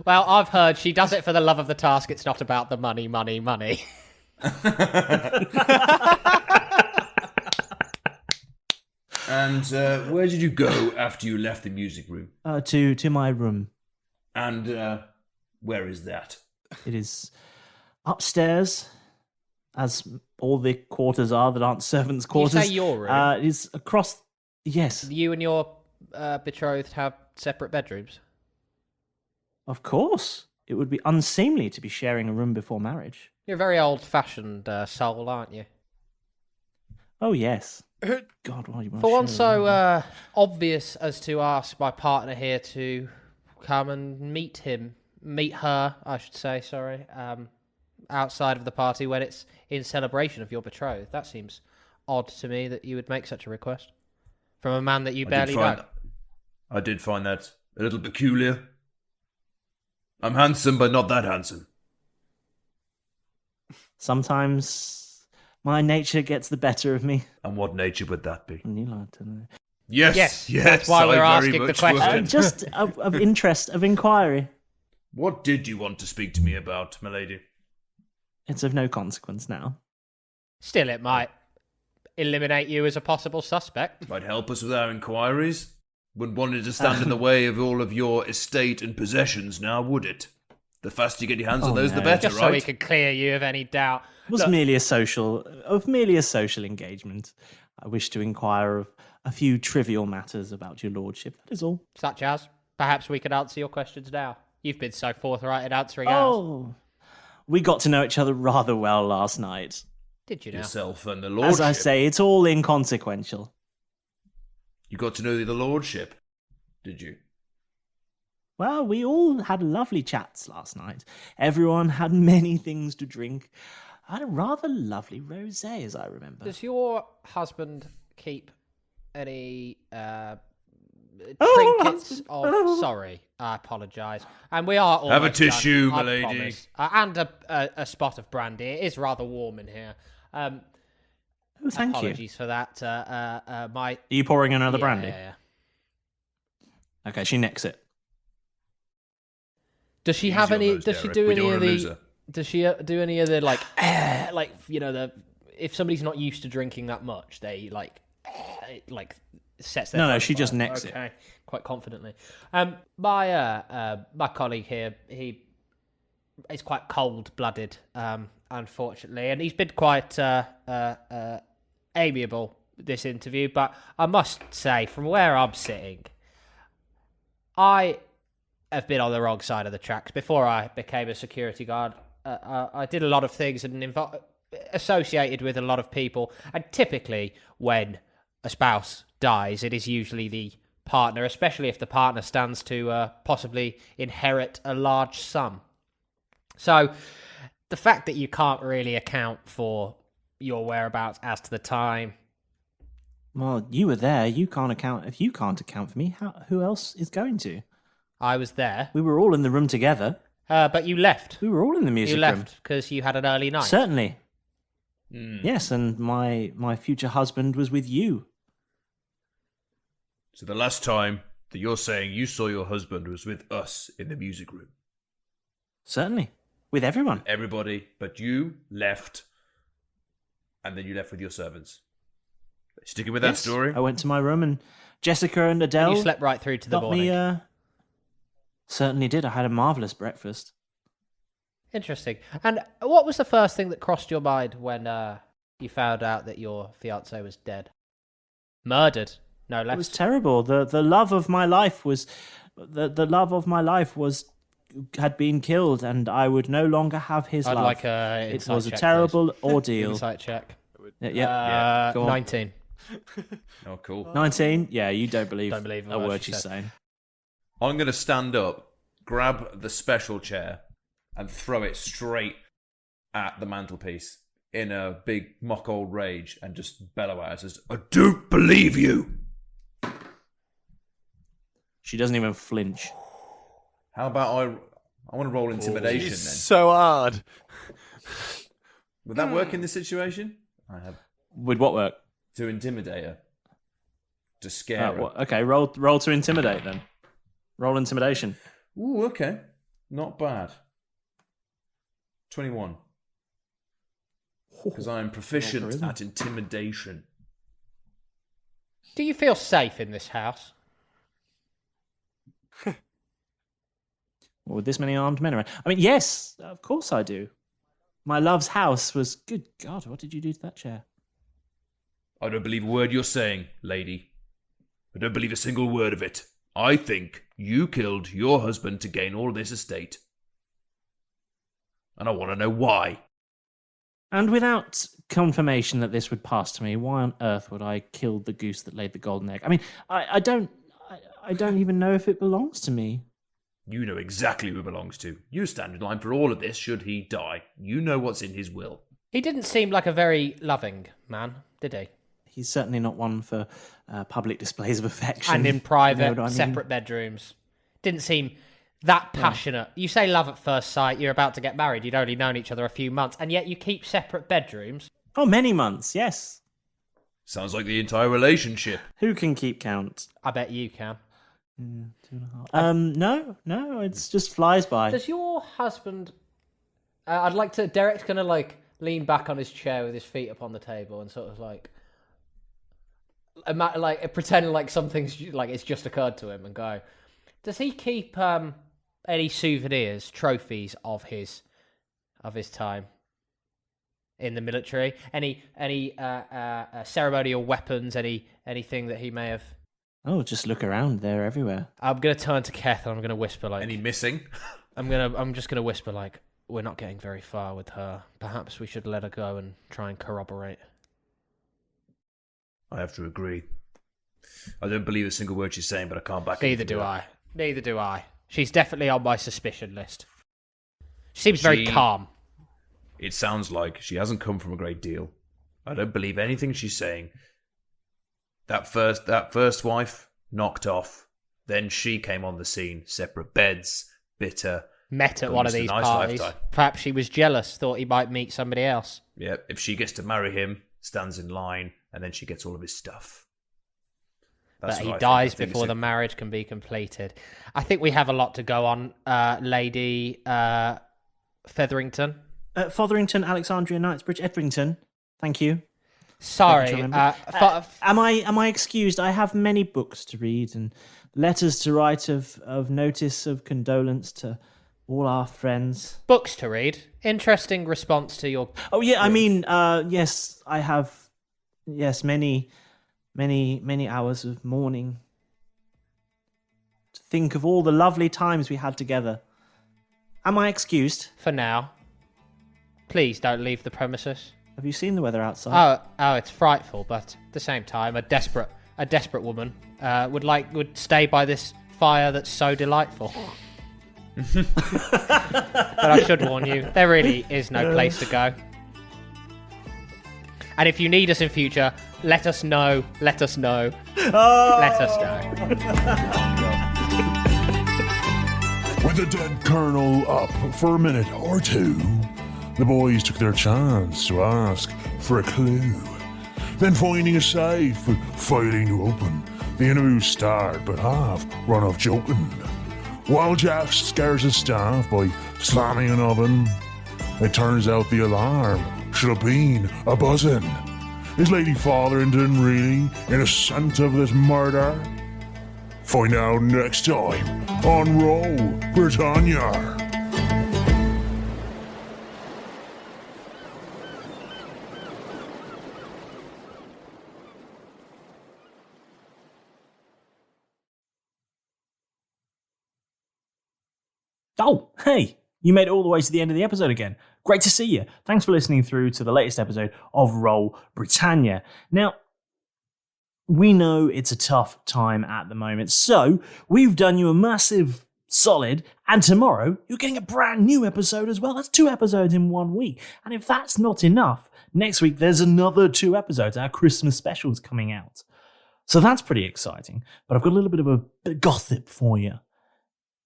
Well, I've heard she does it for the love of the task. It's not about the money, money, money. And where did you go after you left the music room? To my room. And where is that? It is upstairs, as all the quarters are that aren't servants' quarters. You say your room? It is across... Yes. You and your betrothed have separate bedrooms? Of course. It would be unseemly to be sharing a room before marriage. You're a very old-fashioned soul, aren't you? Oh, yes. God, why do you want For one so obvious as to ask my partner here to come and meet her, I should say, sorry, outside of the party when it's in celebration of your betrothed. That seems odd to me that you would make such a request from a man that you barely know. I did find that a little peculiar. I'm handsome, but not that handsome. Sometimes my nature gets the better of me. And what nature would that be? You like to know. Yes. That's why we're asking the question. Just of interest, of inquiry. What did you want to speak to me about, my lady? It's of no consequence now. Still, it might eliminate you as a possible suspect. Might help us with our inquiries. Wouldn't want it to stand in the way of all of your estate and possessions now, would it? The faster you get your hands on those, the better, Just right? so we can clear you of any doubt. It was merely a social engagement. I wish to inquire of a few trivial matters about your lordship. That is all. Such as, perhaps we could answer your questions now. You've been so forthright in answering ours. Oh, we got to know each other rather well last night. Did you now? Yourself and the lordship. As I say, it's all inconsequential. You got to know the lordship, did you? Well, we all had lovely chats last night. Everyone had many things to drink. I had a rather lovely rosé, as I remember. Does your husband keep any trinkets of... Sorry, I apologise. And we are all... Have a tissue, my lady. Promise. And a spot of brandy. It is rather warm in here. Thank Apologies for that. Are you pouring another brandy? Yeah. Okay, she nicks it. Does she have any? Does she do any of the? Does she do any of the like if somebody's not used to drinking that much, they like sets their. No, she just nicks it. Quite confidently. My colleague here, he is quite cold-blooded, unfortunately, and he's been quite amiable this interview. But I must say, from where I'm sitting, I have been on the wrong side of the tracks. Before I became a security guard, I did a lot of things and associated with a lot of people. And typically, when a spouse dies, it is usually the partner, especially if the partner stands to possibly inherit a large sum. So the fact that you can't really account for your whereabouts as to the time, Well, you were there. You can't account. If you can't account for me, who else is going to? I was there. We were all in the room together. But you left. We were all in the music room. You left because you had an early night. Certainly. Yes, and my future husband was with you. So the last time that you're saying you saw your husband was with us in the music room? Certainly. With everyone. Everybody, but you left, and then you left with your servants. Sticking with that story? I went to my room, and Jessica and Adele... And you slept right through to the morning. Certainly did. I had a marvellous breakfast. Interesting. And what was the first thing that crossed your mind when you found out that your fiancé was dead? Murdered, no less. It was terrible. The love of my life was... The love of my life had been killed, and I would no longer have his love. Like a it was a terrible ordeal. Insight check. Yeah. Go on. 19. Oh, cool. 19? Yeah, you don't believe a word she's said. saying. I'm going to stand up, grab the special chair, and throw it straight at the mantelpiece in a big mock old rage and just bellow at us, I don't believe you! She doesn't even flinch. How about I want to roll intimidation then. So hard. Would that work in this situation? Would what work? To intimidate her. To scare her. Okay, roll to intimidate then. Roll intimidation. Ooh, okay. Not bad. 21. Because I'm proficient at intimidation. Do you feel safe in this house? With this many armed men around? I mean, yes, of course I do. My love's house was... Good God, what did you do to that chair? I don't believe a word you're saying, lady. I don't believe a single word of it. I think you killed your husband to gain all this estate. And I want to know why. And without confirmation that this would pass to me, why on earth would I kill the goose that laid the golden egg? I mean, I don't even know if it belongs to me. You know exactly who it belongs to. You stand in line for all of this should he die. You know what's in his will. He didn't seem like a very loving man, did he? He's certainly not one for public displays of affection. And in private, you know what I mean? separate bedrooms. Didn't seem that passionate. You say love at first sight, you're about to get married, you'd only known each other a few months, and yet you keep separate bedrooms. Oh, many months, yes. Sounds like the entire relationship. Who can keep count? I bet you can. 2.5. No, it's just flies by. Does your husband... I'd like to... Derek's going to, lean back on his chair with his feet up on the table and sort of, pretend like something's, it's just occurred to him and go, does he keep any souvenirs, trophies of his time in the military? Any ceremonial weapons, anything that he may have... Oh, just look around. They're everywhere. I'm going to turn to Keth and I'm going to whisper Any missing? I'm just going to whisper we're not getting very far with her. Perhaps we should let her go and try and corroborate. I have to agree. I don't believe a single word she's saying, but I can't back Neither do I. She's definitely on my suspicion list. She seems very calm. It sounds like she hasn't come from a great deal. I don't believe anything she's saying. That first wife knocked off. Then she came on the scene. Separate beds, bitter. Met at one of these parties. Lifetime. Perhaps she was jealous, thought he might meet somebody else. Yeah, if she gets to marry him, stands in line, and then she gets all of his stuff. But he dies before the marriage can be completed. I think we have a lot to go on, Lady Featherington. Fotherington, Alexandria, Knightsbridge, Edrington. Thank you. Sorry. Am I excused? I have many books to read and letters to write of notice of condolence to all our friends. Books to read? Interesting response to your... Oh, yeah, I mean, yes, I have, many hours of mourning. To think of all the lovely times we had together. Am I excused? For now. Please don't leave the premises. Have you seen the weather outside? Oh, it's frightful, but at the same time, a desperate woman would stay by this fire that's so delightful. But I should warn you, there really is no place to go. And if you need us in future, let us know. Let us know. Oh. Let us know. With the dead colonel up for a minute or two, the boys took their chance to ask for a clue. Then finding a safe and failing to open, the interview started but half run off joking. While Jeff scares his staff by slamming an oven, it turns out the alarm should have been a buzzing. Is Lady Fotherington really innocent of this murder? Find out next time on Roll Britannia. Oh, hey, you made it all the way to the end of the episode again. Great to see you. Thanks for listening through to the latest episode of Roll Britannia. Now, we know it's a tough time at the moment, so we've done you a massive solid, and tomorrow you're getting a brand new episode as well. That's 2 episodes in 1 week. And if that's not enough, next week there's another 2 episodes. Our Christmas special's coming out. So that's pretty exciting. But I've got a little bit of a gossip for you.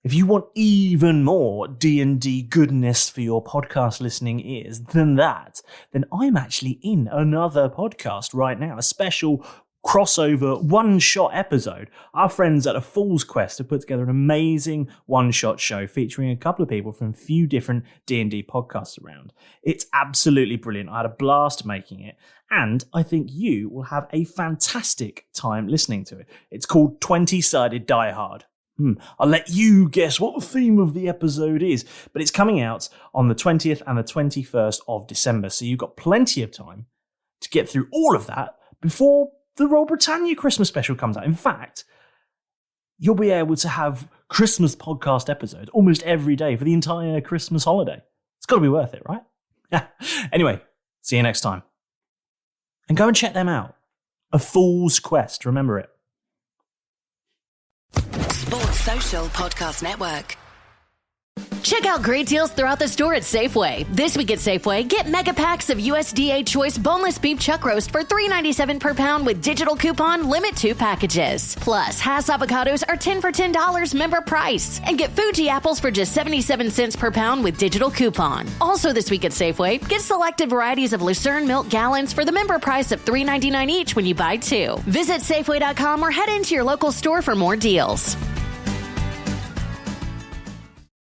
If you want even more D&D goodness for your podcast listening ears than that, then I'm actually in another podcast right now, a special crossover one-shot episode. Our friends at A Fool's Quest have put together an amazing one-shot show featuring a couple of people from a few different D&D podcasts around. It's absolutely brilliant. I had a blast making it, and I think you will have a fantastic time listening to it. It's called 20-Sided Die Hard. I'll let you guess what the theme of the episode is, but it's coming out on the 20th and the 21st of December, so you've got plenty of time to get through all of that before the Roll Britannia Christmas special comes out. In fact, you'll be able to have Christmas podcast episodes almost every day for the entire Christmas holiday. It's got to be worth it, right? Anyway, see you next time. And go and check them out. A Fool's Quest, remember it. Sports Social Podcast Network. Check out great deals throughout the store at Safeway. This week at Safeway, get mega packs of USDA Choice boneless beef chuck roast for $3.97 per pound with digital coupon, limit 2 packages. Plus, Hass avocados are 10 for $10 member price. And get Fuji apples for just 77 cents per pound with digital coupon. Also this week at Safeway, get selected varieties of Lucerne milk gallons for the member price of $3.99 each when you buy 2. Visit Safeway.com or head into your local store for more deals.